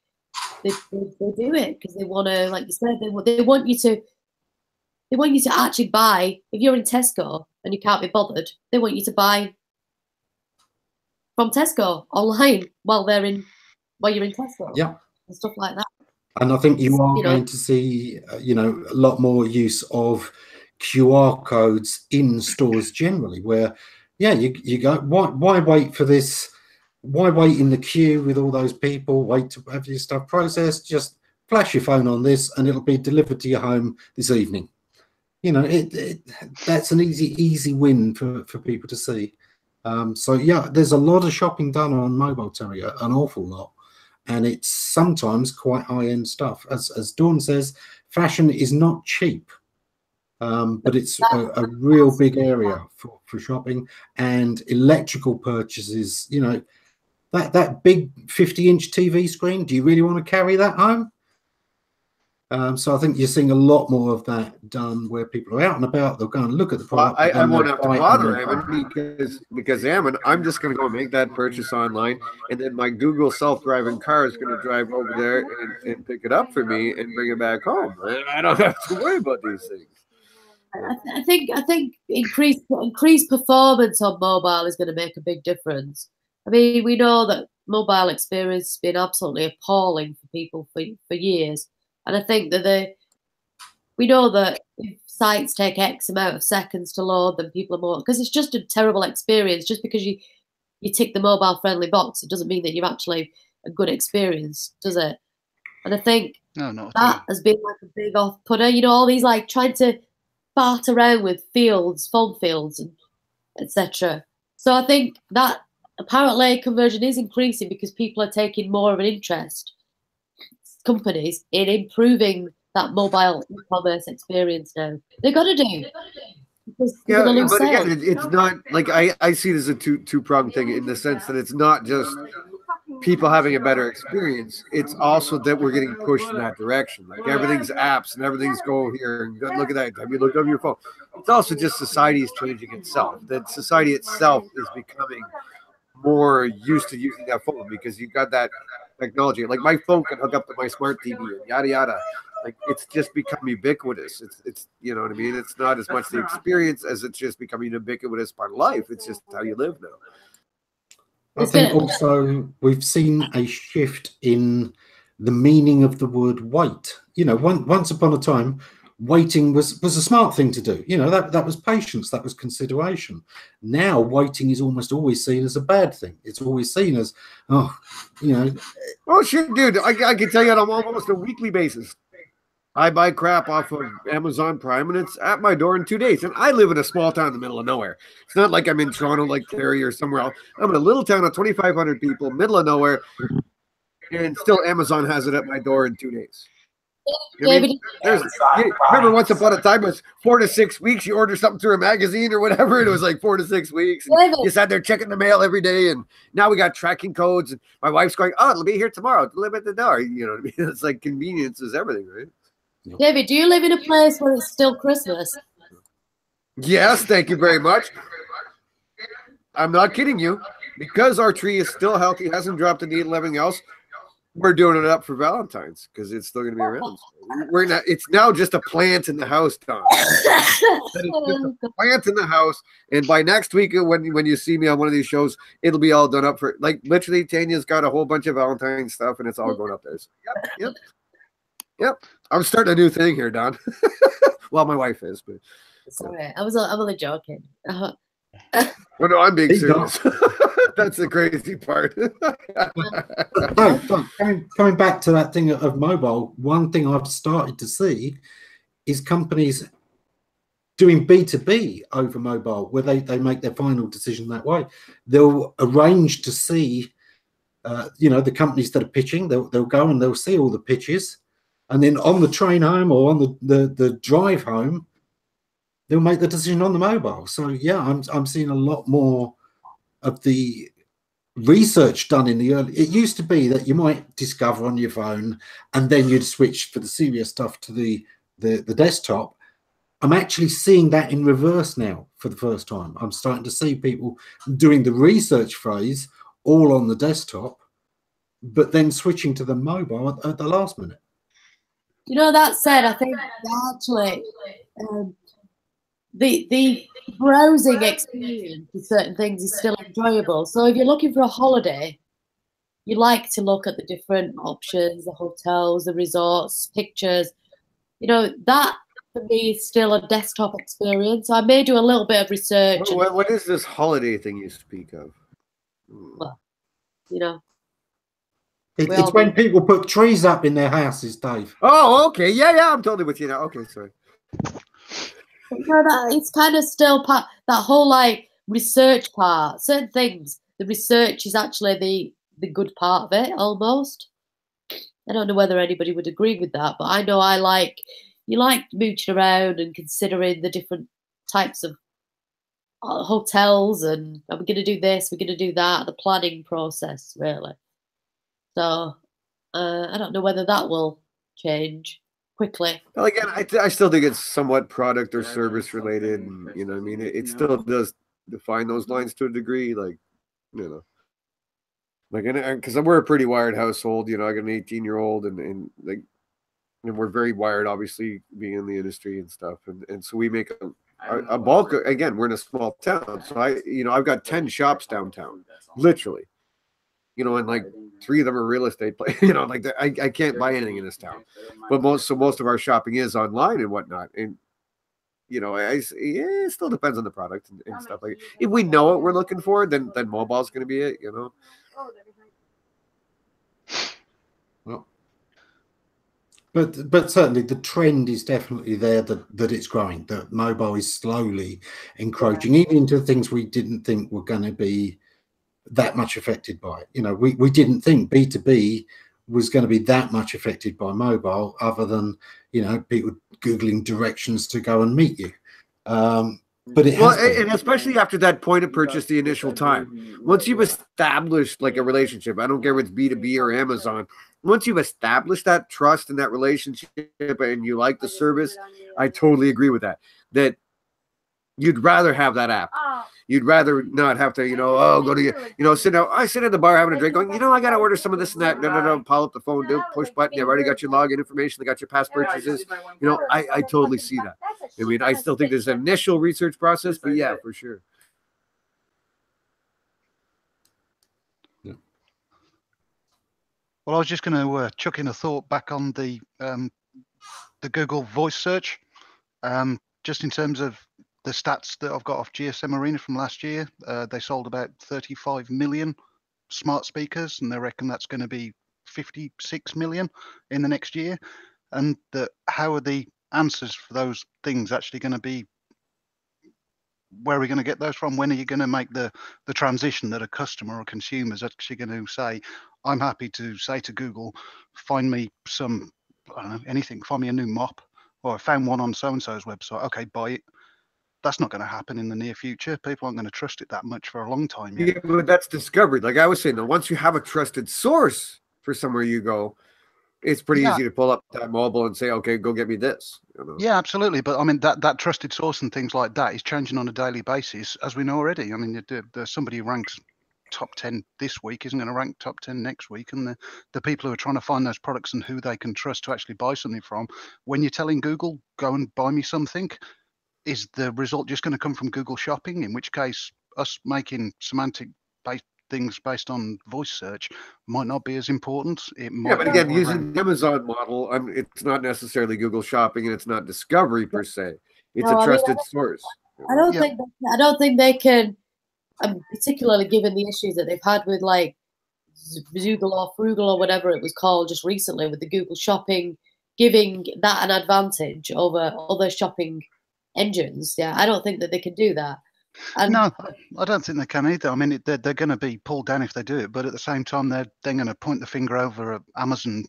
S3: they do it because they want to, like you said, they want you to actually buy. If you're in Tesco and you can't be bothered, they want you to buy from Tesco online while you're in Tesco.
S4: Yeah,
S3: and stuff like that.
S4: And I think you are going to see, you know, a lot more use of QR codes in stores generally, where, yeah, you go, why wait for this why wait in the queue with all those people? Wait to have your stuff processed. Just flash your phone on this, and it'll be delivered to your home this evening. You know, that's an easy win for people to see. So yeah, there's a lot of shopping done on mobile, Terry, an awful lot, and it's sometimes quite high-end stuff. As Dawn says, fashion is not cheap, but it's a real big area for shopping. And electrical purchases, you know, that big 50-inch TV screen, do you really want to carry that home? So I think you're seeing a lot more of that done where people are out and about. They'll go and look at the product.
S2: I won't have to bother Ammon because Ammon, I'm just going to go and make that purchase online, and then my Google self-driving car is going to drive over there and pick it up for me and bring it back home. I don't have to worry about these things.
S3: I think increased performance on mobile is going to make a big difference. I mean, we know that mobile experience has been absolutely appalling for people for years. And I think that we know that if sites take X amount of seconds to load, then people are more, because it's just a terrible experience. Just because you tick the mobile friendly box, it doesn't mean that you've actually a good experience, does it? And I think that has been like a big off-putter. You know, all these like trying to fart around with phone fields and etc. So I think that apparently conversion is increasing because people are taking more of an interest, companies, in improving that mobile e-commerce experience now. They've got to do.
S2: Yeah, but again, it's not like I see it as a two-pronged thing in the sense that it's not just people having a better experience. It's also that we're getting pushed in that direction. Like everything's apps and everything's go here and look at that. Have you looked over your phone? It's also just society is changing itself. That society itself is becoming more used to using that phone because you've got that technology. Like my phone can hook up to my smart TV and yada yada. Like it's just become ubiquitous. It's you know what I mean? It's not as much the experience as it's just becoming an ubiquitous part of life. It's just how you live now.
S4: I think also we've seen a shift in the meaning of the word wait. You know, once upon a time, waiting was a smart thing to do. You know, that was patience, that was consideration. Now waiting is almost always seen as a bad thing. It's always seen as, oh, you know.
S2: Oh shit, dude! I can tell you on almost a weekly basis. I buy crap off of Amazon Prime, and it's at my door in 2 days. And I live in a small town in the middle of nowhere. It's not like I'm in Toronto, like Kerry or somewhere else. I'm in a little town of 2,500 people, middle of nowhere, and still Amazon has it at my door in 2 days. I mean, remember once upon a time it was 4 to 6 weeks. You order something through a magazine or whatever, and it was like 4 to 6 weeks. And you sat there checking the mail every day, and now we got tracking codes. And my wife's going, "Oh, it'll be here tomorrow. Deliver at the door." You know what I mean? It's like convenience is everything, right?
S3: David, do you live in a place where it's still Christmas?
S2: Yes, thank you very much. I'm not kidding you. Because our tree is still healthy, hasn't dropped a needle, everything else, we're doing it up for Valentine's because it's still going to be around. We're not. It's now just a plant in the house, Tom. It's just a plant in the house, and by next week, when you see me on one of these shows, it'll be all done up for. Like literally, Tanya's got a whole bunch of Valentine's stuff, and it's all going up there. So, yep. I'm starting a new thing here, Don. Well, my wife is, but
S3: sorry, I'm only joking.
S2: Well, no, I'm being serious. That's the crazy part.
S4: Coming back to that thing of mobile, one thing I've started to see is companies doing B2B over mobile, where they make their final decision that way. They'll arrange to see, the companies that are pitching. They'll go and they'll see all the pitches. And then on the train home or on the drive home, they'll make the decision on the mobile. So yeah, I'm seeing a lot more of the research done in the early. It used to be that you might discover on your phone and then you'd switch for the serious stuff to the desktop. I'm actually seeing that in reverse now for the first time. I'm starting to see people doing the research phase all on the desktop, but then switching to the mobile at the last minute.
S3: You know, that said, I think actually the browsing experience with certain things is still enjoyable. So if you're looking for a holiday, you like to look at the different options, the hotels, the resorts, pictures. You know, that for me is still a desktop experience. I may do a little bit of research.
S2: What is this holiday thing you speak of?
S3: Well, you know.
S4: It's when people put trees up in their houses, Dave.
S2: Oh, okay. Yeah, I'm totally with you now. Okay, sorry.
S3: No, it's kind of still part, that whole like research part, certain things, the research is actually the good part of it almost. I don't know whether anybody would agree with that, but I know you like mooching around and considering the different types of hotels and are we going to do this, we're going to do that, the planning process, really. So I don't know whether that will change quickly.
S2: Well, again, I still think it's somewhat product or service related. And, you know, I mean, it still does define those lines to a degree, like, you know. Like, because we're a pretty wired household, you know, I got an 18-year-old and like, and we're very wired, obviously, being in the industry and stuff. And so we make a bulk, again, we're in a small town. So I've got 10 shops downtown, literally, you know, and like 3 of them are real estate places, you know, like I can't buy anything in this town, but most of our shopping is online and whatnot. And, you know, it still depends on the product and stuff. Like if we know what we're looking for, then mobile's going to be it, you know?
S4: Well, but certainly the trend is definitely there that it's growing, that mobile is slowly encroaching even into things we didn't think were going to be that much affected by it. You know, we didn't think B2B was going to be that much affected by mobile, other than, you know, people Googling directions to go and meet you. But it has been.
S2: And especially after that point of purchase, the initial time, once you've established like a relationship, I don't care if it's B2B or Amazon, once you've established that trust and that relationship and you like the service, I totally agree with that. That you'd rather have that app. You'd rather not have to, you know, go to, you know, sit at the bar having a drink going, you know, I got to order some of this and that. No. Pull up the phone, do push button. You've already got your login information. They got your past purchases. You know, I totally see that. I mean, I still think there's an initial research process, but yeah, for sure.
S8: Yeah. Well, I was just going to chuck in a thought back on the Google voice search, just in terms of the stats that I've got off GSM Arena from last year. They sold about 35 million smart speakers, and they reckon that's going to be 56 million in the next year. And how are the answers for those things actually going to be? Where are we going to get those from? When are you going to make the transition that a customer or consumer is actually going to say, I'm happy to say to Google, find me some, I don't know, anything, find me a new mop, or I found one on so-and-so's website, okay, buy it. That's not going to happen in the near future. People aren't going to trust it that much for a long time yet.
S2: Yeah, but that's discovery. Like I was saying, though, once you have a trusted source for somewhere you go, it's pretty easy to pull up that mobile and say, okay, go get me this. You know?
S8: Yeah, absolutely. But I mean, that trusted source and things like that is changing on a daily basis, as we know already. I mean, there's somebody who ranks top 10 this week isn't going to rank top 10 next week. And the people who are trying to find those products and who they can trust to actually buy something from, when you're telling Google, go and buy me something, is the result just going to come from Google Shopping? In which case, us making semantic-based things based on voice search might not be as important. It might.
S2: Yeah, but again, using the Amazon model, it's not necessarily Google Shopping, and it's not discovery per se. It's a trusted source.
S3: I don't think they can, particularly given the issues that they've had with like Zoogle or Frugal or whatever it was called just recently with the Google Shopping, giving that an advantage over other shopping engines. Yeah, I don't think that they can do that. And
S8: no, I don't think they can either. I mean, they're going to be pulled down if they do it, but at the same time, they're going to point the finger over at Amazon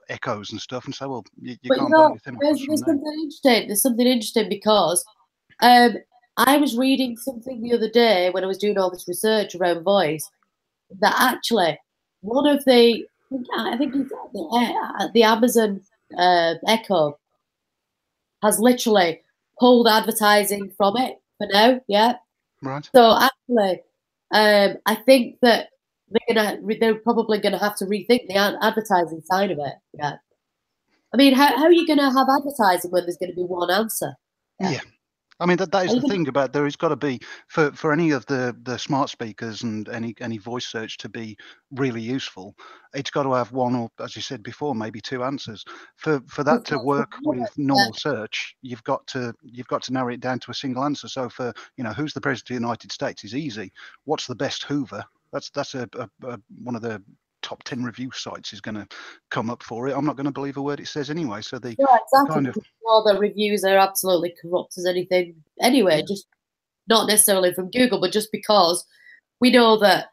S8: Echoes and stuff and say, well, you can't buy anything.
S3: There's something interesting because I was reading something the other day when I was doing all this research around voice that actually one of the, I think it's the Amazon Echo has literally pulled advertising from it for now. Yeah.
S8: Right.
S3: So actually, I think that they're probably gonna have to rethink the advertising side of it. Yeah. I mean, how are you gonna have advertising when there's gonna be one answer?
S8: Yeah. I mean, that is the thing about there has got to be for any of the smart speakers and any voice search to be really useful. It's got to have one or, as you said before, maybe two answers. For that to work with normal search, you've got to narrow it down to a single answer. So for, you know, who's the president of the United States is easy. What's the best Hoover? That's one of the top 10 review sites is going to come up for it. I'm not going to believe a word it says anyway. So the
S3: exactly.
S8: kind of
S3: All the reviews are absolutely corrupt as anything. Anyway, just not necessarily from Google, but just because we know that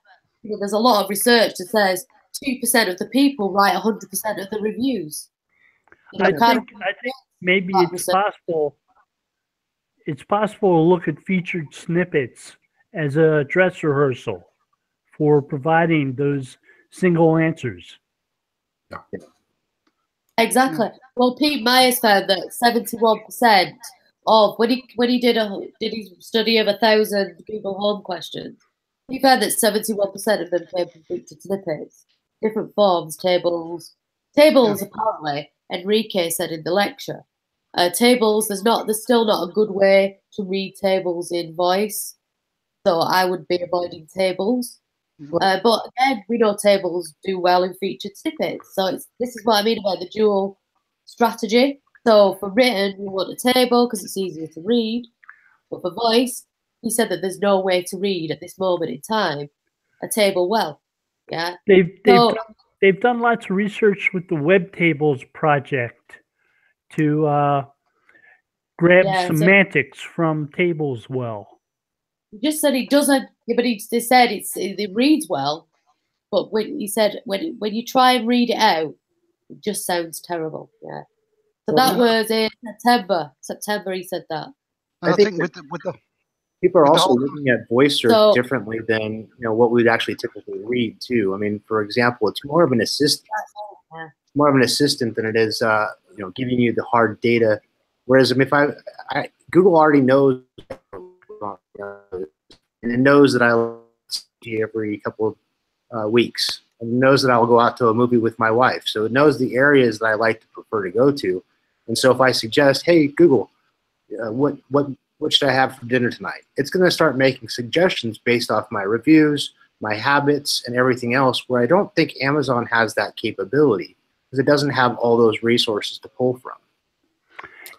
S3: there's a lot of research that says 2% of the people write 100% of the reviews.
S1: I think maybe it's possible. It's possible to look at featured snippets as a dress rehearsal for providing those single answers.
S4: Yeah.
S3: Exactly. Well, Pete Myers found that 71% of when he did his study of 1,000 Google Home questions, he found that 71% of them came from featured snippets, different forms, tables. Apparently, Enrique said in the lecture, tables. There's still not a good way to read tables in voice, so I would be avoiding tables. But again, we know tables do well in featured snippets. So this is what I mean about the dual strategy. So for written, you want a table because it's easier to read. But for voice, he said that there's no way to read at this moment in time a table well. Yeah.
S1: They've done lots of research with the Web Tables project to grab semantics from tables well.
S3: He just said it doesn't. Yeah, but he said it reads well. But when you try and read it out, it just sounds terrible. Yeah. So that was in September. September, he said that.
S7: I think with the people are also looking at voice search differently than what we'd actually typically read too. I mean, for example, it's more of an assistant. It's more of an assistant than it is giving you the hard data. Whereas if Google already knows, and it knows that I see every couple of weeks, and it knows that I will go out to a movie with my wife. So it knows the areas that I like to prefer to go to. And so if I suggest, hey, Google, what should I have for dinner tonight? It's going to start making suggestions based off my reviews, my habits, and everything else, where I don't think Amazon has that capability because it doesn't have all those resources to pull from.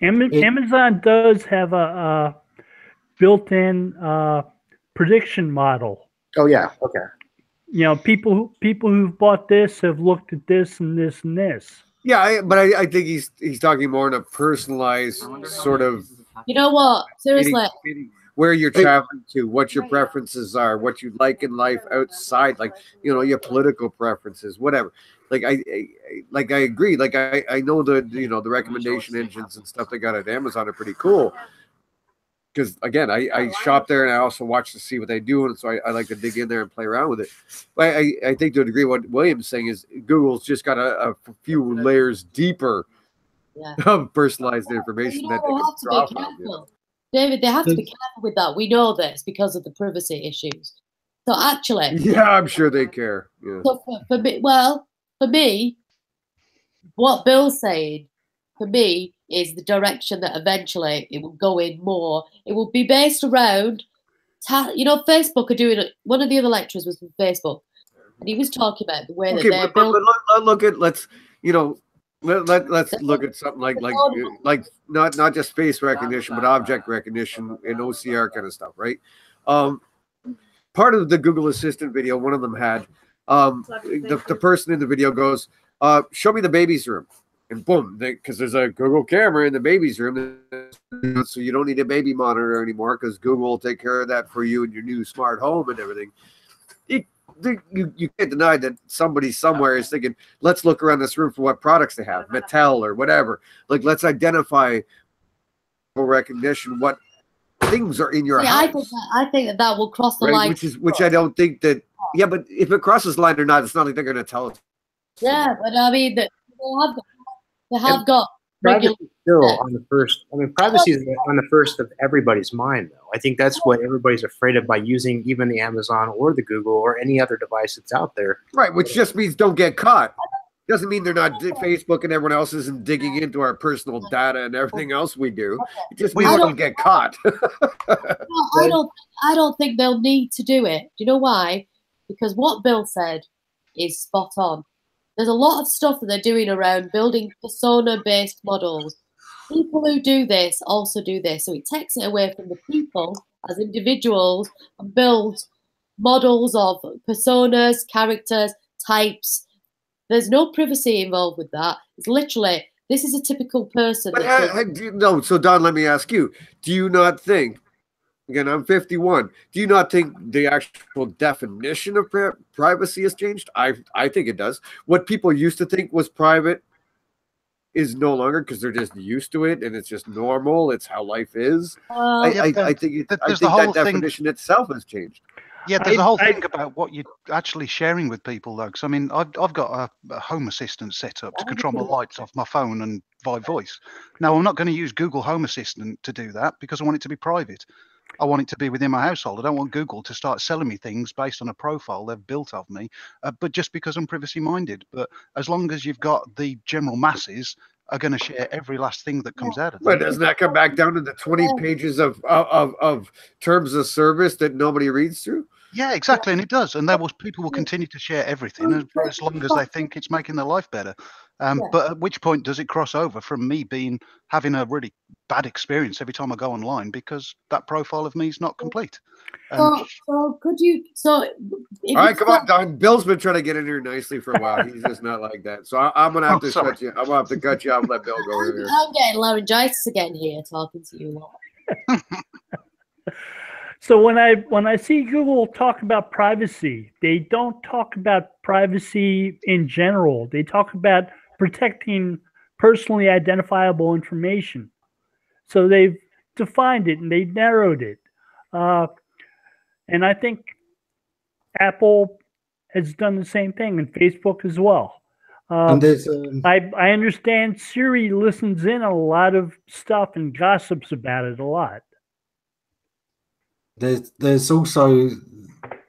S1: Amazon does have a built-in prediction model.
S7: Oh yeah, okay.
S1: People who've bought this have looked at this and this and this.
S2: Yeah, but I think he's talking more in a personalized sort of.
S3: You know what? Seriously.
S2: Where you're traveling to, what your preferences are, what you like in life outside, like your political preferences, whatever. Like I agree. Like I know the recommendation engines and stuff they got at Amazon are pretty cool. Because again, I shop there and I also watch to see what they do, and so I like to dig in there and play around with it. But I think to a degree, what William's saying is Google's just got a few layers deeper of personalized information that they can draw from.
S3: David, they have to be careful with that. We know this because of the privacy issues. So actually,
S2: yeah, I'm sure they care. Yeah.
S3: So for me, what Bill's saying for me is the direction that eventually it will go in more. It will be based around, Facebook are doing it. One of the other lecturers was from Facebook, and he was talking about the way that they're building.
S2: Let's look at something like not just face recognition, but object recognition and OCR kind of stuff, right? Part of the Google Assistant video, one of them had the person in the video goes, "Show me the baby's room." And boom, because there's a Google camera in the baby's room, so you don't need a baby monitor anymore because Google will take care of that for you in your new smart home and everything. You can't deny that somebody somewhere is thinking, let's look around this room for what products they have, Mattel or whatever. Like, let's identify recognition, what things are in your house.
S3: I think that will cross the line.
S2: Which I don't think that, yeah, but if it crosses the line or not, it's not like they're going to tell us.
S3: Yeah, but I mean, they have got
S7: privacy still on the first. I mean, privacy is on the first of everybody's mind, though. I think that's what everybody's afraid of by using even the Amazon or the Google or any other device that's out there.
S2: Right, which just means don't get caught. Doesn't mean they're not Facebook and everyone else isn't digging into our personal data and everything else we do. It just means we don't get caught.
S3: No, I don't think they'll need to do it. Do you know why? Because what Bill said is spot on. There's a lot of stuff that they're doing around building persona-based models. People who do this also do this. So it takes it away from the people as individuals and builds models of personas, characters, types. There's no privacy involved with that. It's literally, this is a typical person.
S2: But no, so Don, let me ask you, do you not think, again, I'm 51, do you not think the actual definition of privacy has changed? I think it does. What people used to think was private is no longer, because they're just used to it and it's just normal. It's how life is. I think that definition itself has changed.
S8: Yeah, there's a whole thing about what you're actually sharing with people, though. Because I mean, I've got a Home Assistant set up to control my lights off my phone and by voice. Now, I'm not going to use Google Home Assistant to do that because I want it to be private. I want it to be within my household. I don't want Google to start selling me things based on a profile they've built of me, but just because I'm privacy minded. But as long as you've got the general masses are going to share every last thing that comes out of them.
S2: But doesn't that come back down to the 20 pages of terms of service that nobody reads through?
S8: Yeah, exactly, and it does. And people will continue to share everything as long as they think it's making their life better. But at which point does it cross over from me having a really bad experience every time I go online because that profile of me is not complete?
S3: So could you? So
S2: all right, come on, Don. Bill's been trying to get in here nicely for a while. He's just not like that. So I'm gonna have to cut you. I'm gonna have to cut you off and let Bill go in here.
S3: I'm getting laryngitis again here talking to you lot.
S1: So when I see Google talk about privacy, they don't talk about privacy in general. They talk about protecting personally identifiable information. So they've defined it and they've narrowed it. And I think Apple has done the same thing, and Facebook as well.
S4: And there's
S1: I understand Siri listens in on a lot of stuff and gossips about it a lot.
S4: There's also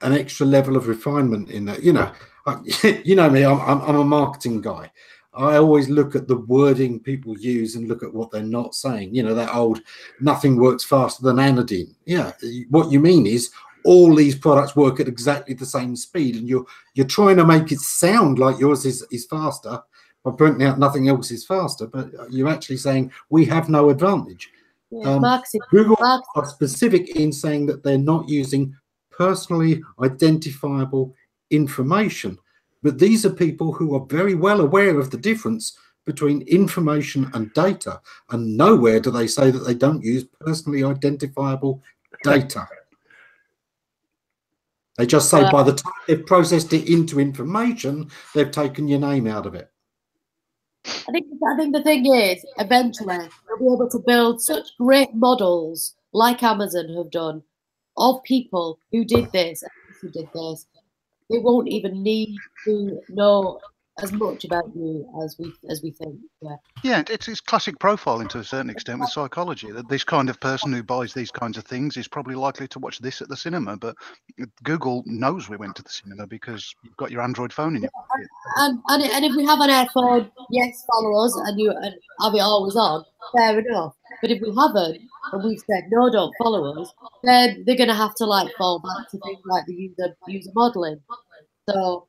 S4: an extra level of refinement in that. You know me. I'm a marketing guy. I always look at the wording people use and look at what they're not saying. You know, that old "nothing works faster than anodyne." Yeah, what you mean is all these products work at exactly the same speed, and you're trying to make it sound like yours is faster by pointing out nothing else is faster, but you're actually saying we have no advantage. Google are specific in saying that they're not using personally identifiable information, but these are people who are very well aware of the difference between information and data, and nowhere do they say that they don't use personally identifiable data. They just say by the time they've processed it into information, they've taken your name out of it.
S3: I think the thing is, eventually they'll be able to build such great models like Amazon have done of people who did this and who did this. They won't even need to know as much about you as we think.
S8: Yeah, it's classic profiling to a certain extent with psychology. That this kind of person who buys these kinds of things is probably likely to watch this at the cinema. But Google knows we went to the cinema because you've got your Android phone in your pocket.
S3: And if we have an iPhone, yes, follow us and have it always on. Fair enough. But if we haven't and we've said no, don't follow us, then they're going to have to fall back to things like the user modeling. So,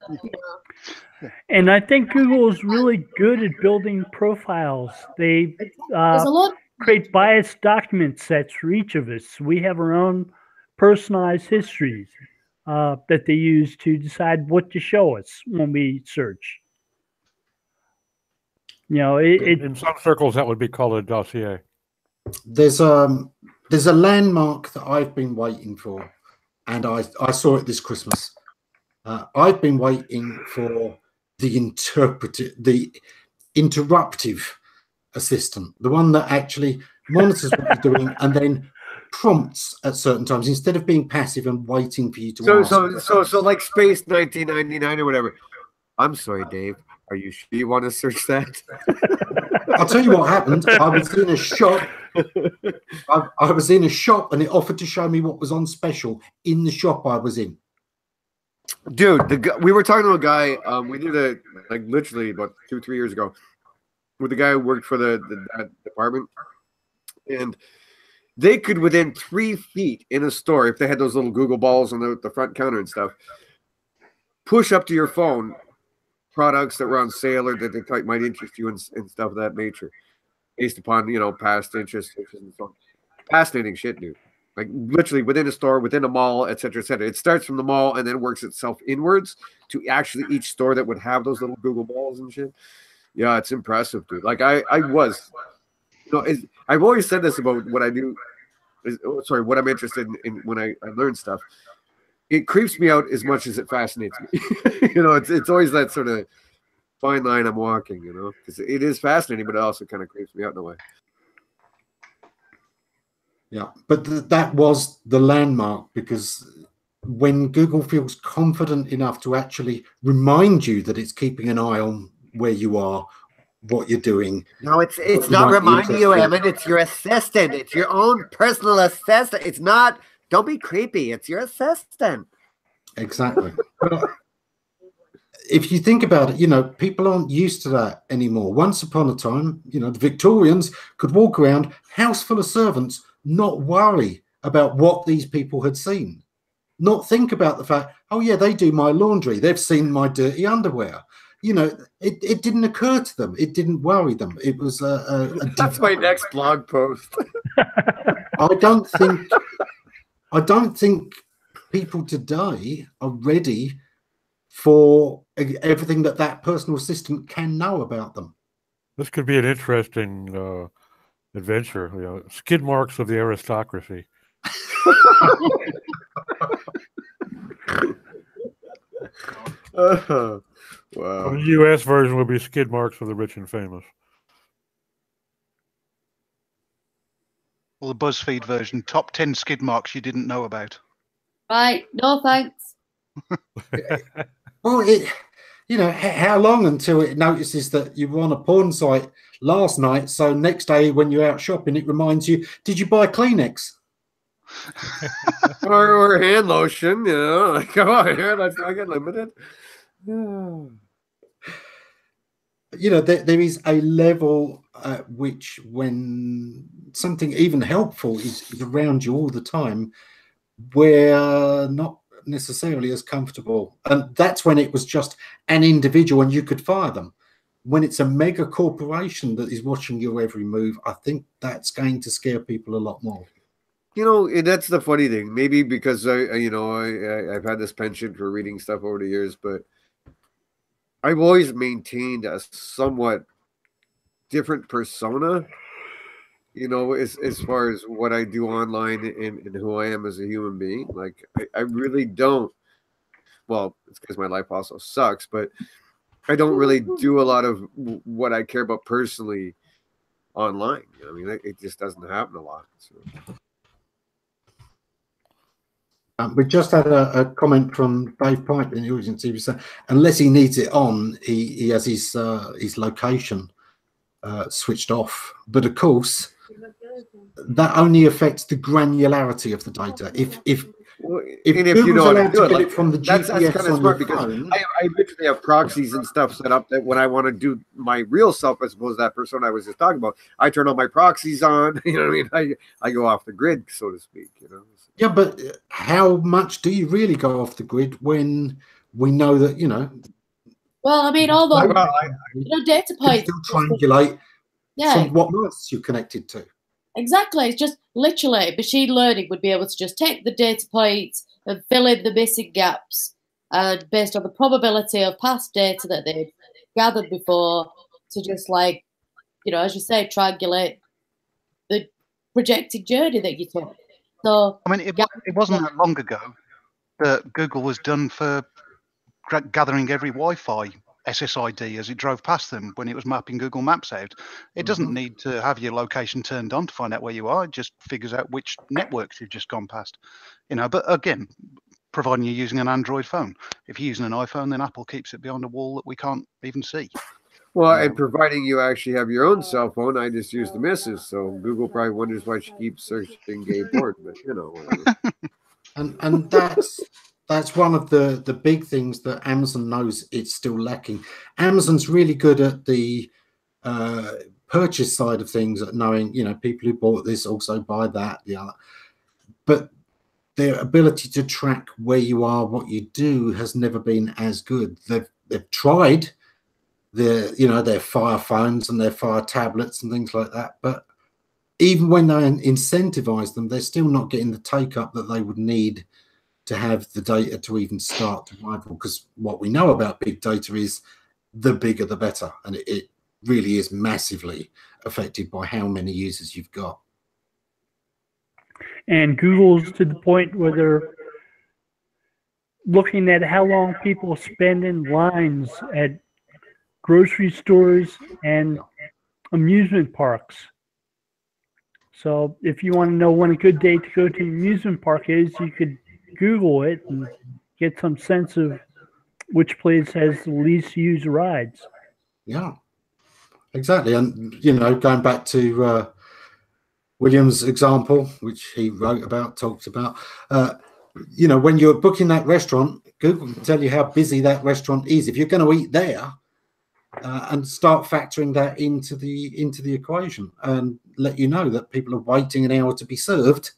S1: And I think Google is really good at building profiles. They create biased document sets for each of us. We have our own personalized histories that they use to decide what to show us when we search. You know,
S5: in some circles that would be called a dossier.
S4: There's a landmark that I've been waiting for, and I saw it this Christmas. I've been waiting for the interruptive assistant, the one that actually monitors what you're doing and then prompts at certain times instead of being passive and waiting for you to ask.
S2: So like Space 1999 or whatever. I'm sorry, Dave. Are you sure you want to search that?
S4: I'll tell you what happened. I was in a shop. I was in a shop and it offered to show me what was on special in the shop I was in.
S2: Dude, we were talking to a guy. We did it like literally about 2-3 years ago with the guy who worked for that department, and they could within 3 feet in a store, if they had those little Google balls on the front counter and stuff, push up to your phone products that were on sale or that they might interest you and stuff of that nature, based upon past interest and so on. Fascinating shit, dude. like literally within a store, within a mall, et cetera, et cetera. It starts from the mall and then works itself inwards to actually each store that would have those little Google balls and shit. Yeah, it's impressive, dude. Like I was, you know, I've always said this about what I do. What I'm interested in when I learn stuff. It creeps me out as much as it fascinates me. You know, it's always that sort of fine line I'm walking, you know, because it is fascinating, but it also kind of creeps me out in a way.
S4: Yeah, but that was the landmark, because when Google feels confident enough to actually remind you that it's keeping an eye on where you are, what you're doing.
S2: No, it's not reminding you, Ammon. It's your assistant. It's your own personal assistant. It's not. Don't be creepy. It's your assistant.
S4: Exactly. Well, if you think about it, you know, people aren't used to that anymore. Once upon a time, you know, the Victorians could walk around, house full of servants, not worry about what these people had seen. Not think about the fact, oh yeah, they do my laundry. They've seen my dirty underwear. You know, it didn't occur to them. It didn't worry them. It was
S2: that's my next blog post.
S4: I don't think people today are ready for everything that personal assistant can know about them.
S5: This could be an interesting adventure. You know, skid marks of the aristocracy.
S2: Wow.
S5: The U.S. version will be skid marks of the rich and famous.
S8: Well, the BuzzFeed version, top 10 skid marks you didn't know about.
S3: Right, no thanks.
S4: Well, you know, how long until it notices that you were on a porn site last night, so next day when you're out shopping, it reminds you, did you buy Kleenex?
S2: or hand lotion, you know, like, come on here, let's not get limited. Yeah.
S4: You know, there is a level at which when something even helpful is around you all the time, we're not necessarily as comfortable. And that's when it was just an individual and you could fire them. When it's a mega corporation that is watching your every move, I think that's going to scare people a lot more.
S2: You know, that's the funny thing. Maybe because I've had this penchant for reading stuff over the years, but I've always maintained a somewhat different persona, you know, as far as what I do online and who I am as a human being. Like, I really don't. Well, it's because my life also sucks, but I don't really do a lot of what I care about personally online. I mean, it just doesn't happen a lot. So.
S4: We just had a comment from Dave Pipe in the audience. He was saying, unless he needs it on, he has his location switched off. But of course, that only affects the granularity of the data. If
S2: you know how to do it, like,
S4: from the GPS
S2: that's kind of smart, because
S4: phone,
S2: I literally have proxies and stuff set up that when I want to do my real self, as opposed to that person I was just talking about, I turn all my proxies on. You know what I mean? I go off the grid, so to speak. You know.
S4: Yeah, but how much do you really go off the grid when we know that, you know?
S3: Well, I mean, although data points
S4: still triangulate from what masts you're connected to.
S3: Exactly. It's just literally machine learning would be able to just take the data points and fill in the missing gaps, and based on the probability of past data that they've gathered before, to just, like, you know, as you say, triangulate the projected journey that you took. So,
S8: I mean, it wasn't that long ago that Google was done for gathering every Wi-Fi SSID as it drove past them when it was mapping Google Maps out. It doesn't need to have your location turned on to find out where you are. It just figures out which networks you've just gone past. You know, but again, providing you're using an Android phone. If you're using an iPhone, then Apple keeps it behind a wall that we can't even see.
S2: Well, and providing you actually have your own cell phone, I just use the missus. So Google probably wonders why she keeps searching gay porn, but you know, whatever.
S4: And that's one of the big things that Amazon knows it's still lacking. Amazon's really good at the purchase side of things, at knowing, you know, people who bought this also buy that, the other. But their ability to track where you are, what you do, has never been as good. They've tried their Fire phones and their Fire tablets and things like that, but even when they incentivize them, they're still not getting the take up that they would need to have the data to even start to rival. Because what we know about big data is the bigger the better, and it really is massively affected by how many users you've got.
S1: And Google's to the point where they're looking at how long people spend in lines at grocery stores and amusement parks. So if you want to know when a good day to go to an amusement park is, you could Google it and get some sense of which place has the least used rides.
S4: Yeah, exactly. And, you know, going back to William's example, which he wrote about, talked about, you know, when you're booking that restaurant, Google can tell you how busy that restaurant is. If you're going to eat there, and start factoring that into the equation, and let you know that people are waiting an hour to be served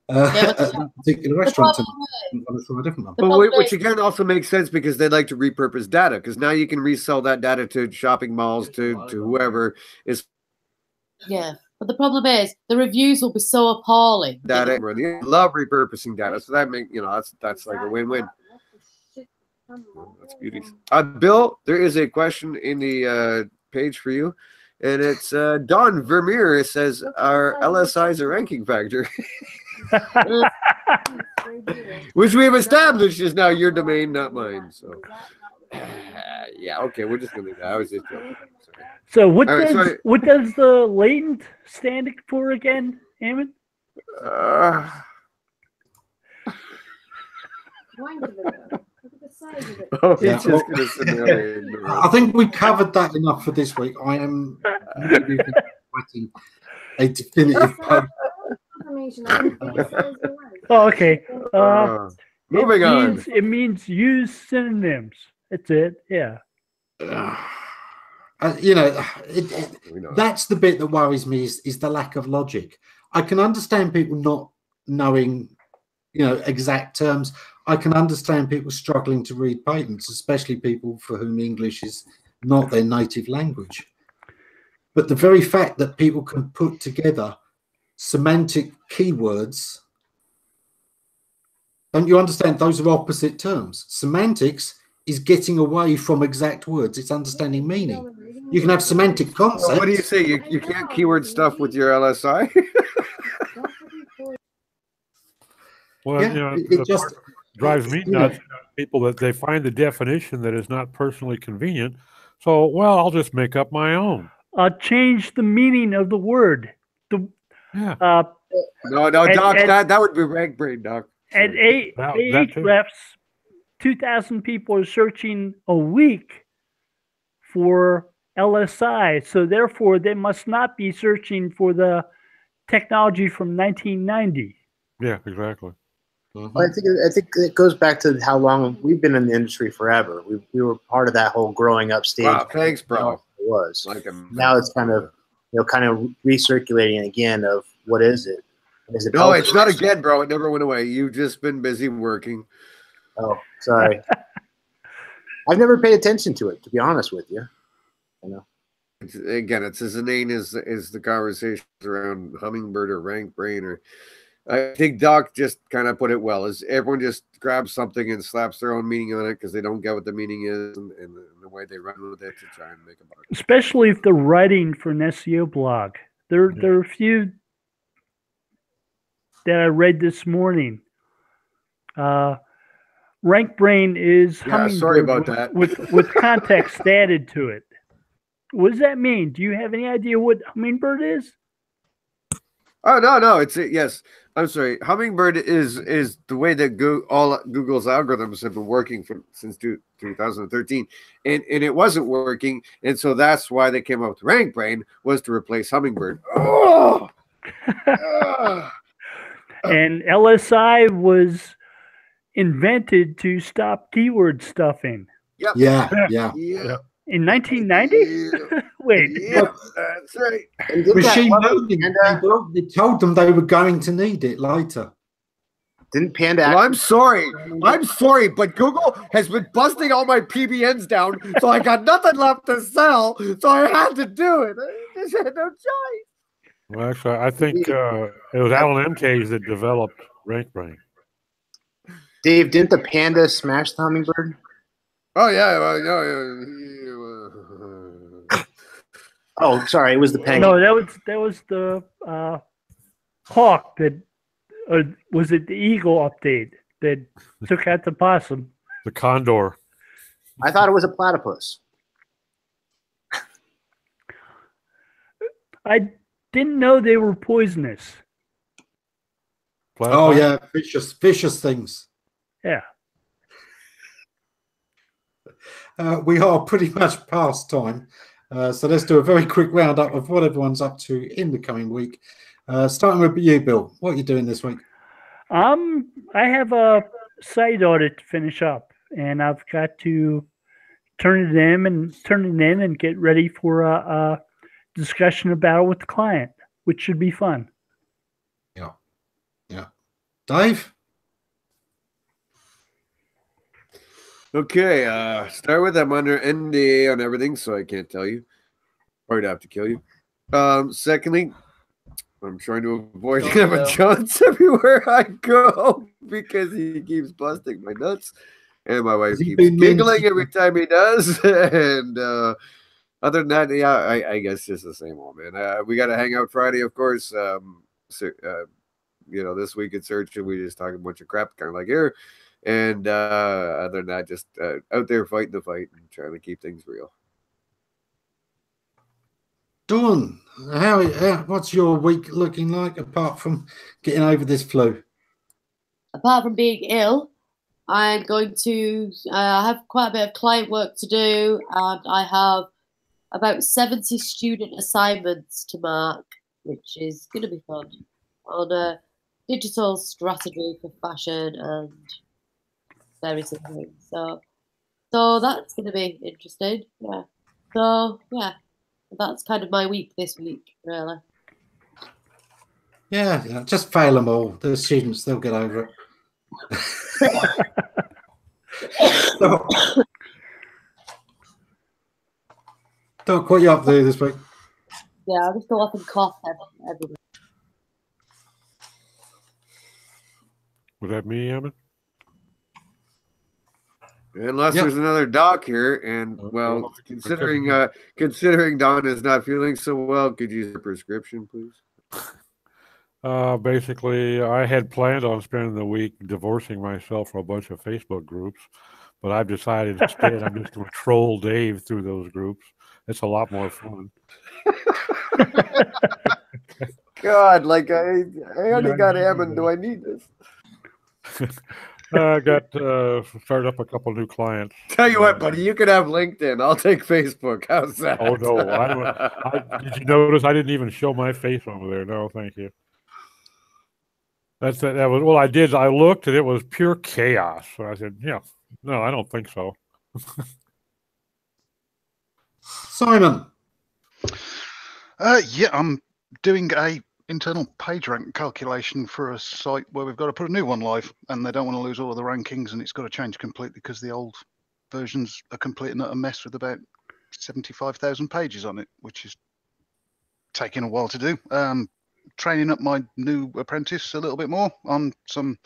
S4: at that particular restaurant and want to try a different one.
S2: Well, which again also makes sense because they like to repurpose data, because now you can resell that data to shopping malls, to whoever is.
S3: Yeah, but the problem is the reviews will be so appalling.
S2: Data, I love repurposing data, so that makes, you know, that's like a win-win. That's beauty. Bill, there is a question in the page for you, and it's Don Vermeer. It says, "Are LSIs a ranking factor?" Which we have established is now your domain, not mine. So, yeah, okay, we're just gonna leave that. I was just joking. Sorry.
S1: So what does the latent stand for again, Ammon?
S2: Oh, he's just gonna sit there.
S4: I think we covered that enough for this week. I am maybe writing a definitive post.
S1: Oh, okay.
S2: Moving on.
S1: It means use synonyms. That's it. Yeah.
S4: You know, that's the bit that worries me is the lack of logic. I can understand people not knowing, you know, exact terms. I can understand people struggling to read patents, especially people for whom English is not their native language. But the very fact that people can put together semantic keywords, don't you understand? Those are opposite terms. Semantics is getting away from exact words. It's understanding meaning. You can have semantic concepts.
S2: What do you say? You can't keyword stuff with your LSI?
S5: Well,
S4: Yeah,
S5: you know,
S4: it just
S5: drives me nuts. People that they find the definition that is not personally convenient. So, well, I'll just make up my own.
S1: Change the meaning of the word.
S5: Yeah.
S2: No, Doc, that would be rank brain, Doc.
S1: At Ahrefs, 2,000 people are searching a week for LSI. So therefore, they must not be searching for the technology from 1990.
S5: Yeah, exactly.
S7: Well, I think it goes back to how long we've been in the industry forever. We were part of that whole growing up stage.
S2: Wow, thanks, bro.
S7: It was. Now it's kind of recirculating again of what is it? Is it?
S2: No, it's not again, bro. It never went away. You've just been busy working.
S7: Oh, sorry. I've never paid attention to it, to be honest with you. You know.
S2: It's as inane as the conversations around hummingbird or rank brain, or I think Doc just kind of put it well. Is everyone just grabs something and slaps their own meaning on it because they don't get what the meaning is, and the way they run with it to try and make a buck.
S1: Especially if they're writing for an SEO blog. There are a few that I read this morning. Rank brain is hummingbird
S2: sorry about that.
S1: with context added to it. What does that mean? Do you have any idea what hummingbird is?
S2: Oh no, it's yes. I'm sorry. Hummingbird is the way that all Google's algorithms have been working since 2013, and it wasn't working, and so that's why they came up with rank brain, was to replace hummingbird. Oh!
S1: And LSI was invented to stop keyword stuffing.
S2: Yep.
S4: Yeah.
S1: In 1990? Wait.
S2: Yep, that's right.
S4: Machine learning. They told them they were going to need it later.
S7: Didn't Panda?
S2: Well, I'm sorry, but Google has been busting all my PBNs down, so I got nothing left to sell, so I had to do it. I just had no choice.
S5: Well, actually, I think it was Alan MKs that developed Rank Brain.
S7: Dave, didn't the panda smash the hummingbird?
S2: Oh yeah,
S7: Oh, sorry, it was the penguin.
S1: No, that was the hawk that, was it the eagle update that took out the possum?
S5: The condor.
S7: I thought it was a platypus.
S1: I didn't know they were poisonous.
S4: Oh yeah, vicious things.
S1: Yeah.
S4: We are pretty much past time, so let's do a very quick roundup of what everyone's up to in the coming week. Starting with you, Bill. What are you doing this week?
S1: I have a site audit to finish up, and I've got to turn it in and get ready for a discussion about it with the client, which should be fun.
S4: Yeah. Dave?
S2: Okay, start with I'm under NDA on everything, so I can't tell you. Or I'd have to kill you. Secondly, I'm trying to avoid Kevin Johns everywhere I go because he keeps busting my nuts. And my wife keeps giggling every time he does. And other than that, yeah, I guess just the same old, man. We got a Hangout Friday, of course. This week at Search, and we just talking a bunch of crap, kind of like here. And other than that, just out there fighting the fight and trying to keep things real.
S4: Dawn, what's your week looking like apart from getting over this flu?
S3: Apart from being ill, I'm going to have quite a bit of client work to do, and I have about 70 student assignments to mark, which is going to be fun, on a digital strategy for fashion and various other things. So that's going to be interesting. Yeah. So yeah, that's kind of my week this week, really.
S4: Yeah, just fail them all. The students, they'll get over it. Doc, what are you up to this week?
S3: Yeah, I'll just go off and cough everywhere.
S5: Was that me, Ammon?
S2: Unless there's another doc here, and well, considering Don is not feeling so well, could you use a prescription, please?
S5: Basically, I had planned on spending the week divorcing myself from a bunch of Facebook groups, but I've decided instead I'm just going to troll Dave through those groups. It's a lot more fun.
S2: God, like I only got Ammon. Do I need this?
S5: I got started up a couple new clients.
S2: Tell you what, buddy, you can have LinkedIn. I'll take Facebook. How's that?
S5: Oh no! Did you notice I didn't even show my face over there? No, thank you. That was well. I did. I looked and it was pure chaos. So I said, "Yeah, no, I don't think so."
S4: Simon.
S8: Yeah, I'm doing a internal page rank calculation for a site where we've got to put a new one live, and they don't want to lose all of the rankings, and it's got to change completely because the old versions are complete and utter mess with about 75,000 pages on it, which is taking a while to do. Training up my new apprentice a little bit more on some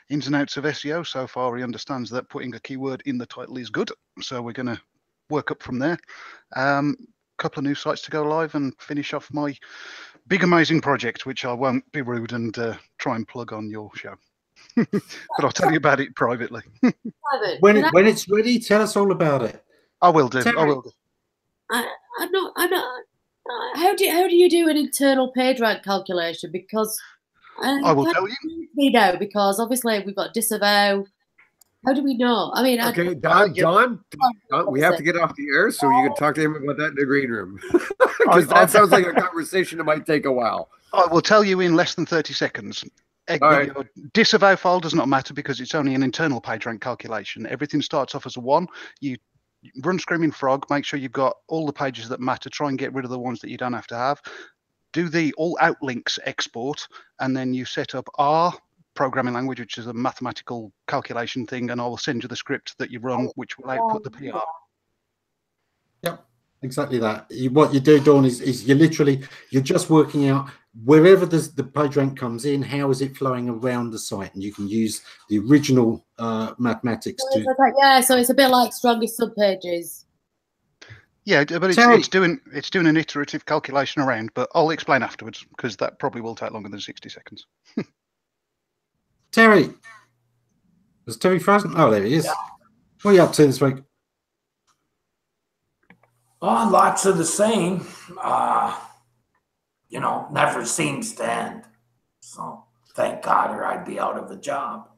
S8: ins and outs of SEO. So far, he understands that putting a keyword in the title is good, so we're going to work up from there. Couple of new sites to go live and finish off my big amazing project, which I won't be rude and try and plug on your show. But I'll tell you about it privately.
S4: When it's ready, tell us all about it.
S8: I will do. I will do.
S3: I'm not. How do you do an internal page rank calculation? Because
S8: I will tell you.
S3: We know because obviously we've got disavow. How do we know? I mean,
S2: okay, Don, we have to get off the air so you can talk to him about that in the green room. Because that sounds like a conversation that might take a while.
S8: I will tell you in less than 30 seconds.
S2: Right.
S8: Your disavow file does not matter because it's only an internal page rank calculation. Everything starts off as a 1. You run Screaming Frog, make sure you've got all the pages that matter, try and get rid of the ones that you don't have to have. Do the all outlinks export, and then you set up R programming language, which is a mathematical calculation thing, and I will send you the script that you run, which will output the PR.
S4: Yep, exactly that. What you do, Dawn, is you're just working out wherever the PageRank comes in, how is it flowing around the site? And you can use the original mathematics
S3: So
S4: to.
S3: yeah, so it's a bit like strongest subpages.
S8: Yeah, but it's doing an iterative calculation around, but I'll explain afterwards because that probably will take longer than 60 seconds.
S4: Terry. Is Terry frozen? Oh, there he is.
S6: Yeah.
S4: What are you up to this week?
S6: Oh, lots of the same. You know, never seems to end. So thank God, or I'd be out of a job.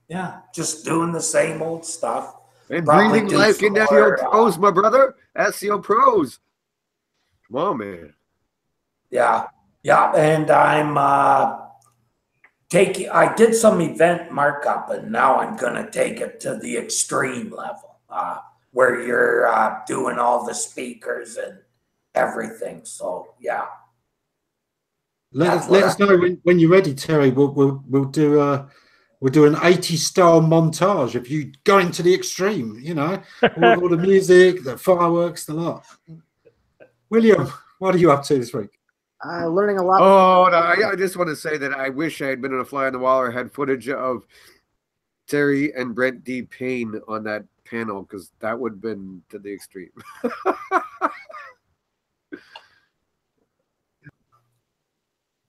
S6: Yeah, just doing the same old stuff.
S2: And
S6: Probably
S2: breathing
S6: do
S2: life
S6: some
S2: into
S6: more,
S2: SEO pros, my brother. SEO pros. Come on, man.
S6: Yeah, and I'm I did some event markup, and now I'm going to take it to the extreme level, where you're doing all the speakers and everything. So yeah.
S4: Let us know when you're ready, Terry. We'll do an 80s style montage of you going to the extreme. You know, all the music, the fireworks, the lot. William, what are you up to this week?
S7: Learning a lot.
S2: Oh, no, I just want to say that I wish I had been on a fly on the wall or had footage of Terry and Brent D. Payne on that panel, because that would have been to the extreme.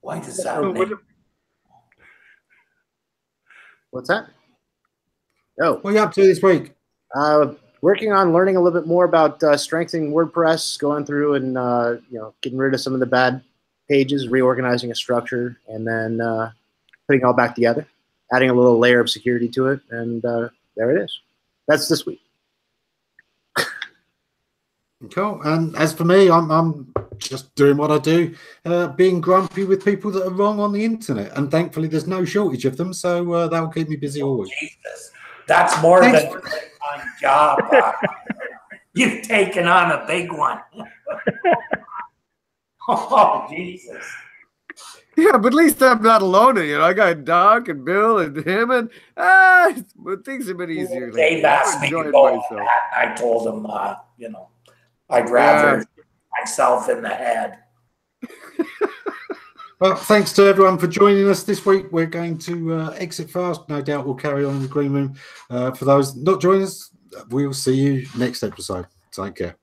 S6: Why does that name?
S7: What's that? Oh,
S4: what are you up to this week?
S7: Working on learning a little bit more about strengthening WordPress, going through and getting rid of some of the bad pages, reorganizing a structure, and then putting it all back together, adding a little layer of security to it, and there it is. That's this week.
S4: Cool. And as for me, I'm just doing what I do, being grumpy with people that are wrong on the internet, and thankfully there's no shortage of them, so that will keep me busy always.
S6: Jesus. That's more than a full-time job. You've taken on a big one. Oh, Jesus.
S2: Yeah, but at least I'm not alone. You know, I got Doc and Bill and him, and things have been easier.
S6: Dave asked me to go on that. I told him, I'd rather shoot myself in the head.
S4: Well, thanks to everyone for joining us this week. We're going to exit fast. No doubt we'll carry on in the green room. For those not joining us, we'll see you next episode. Take care.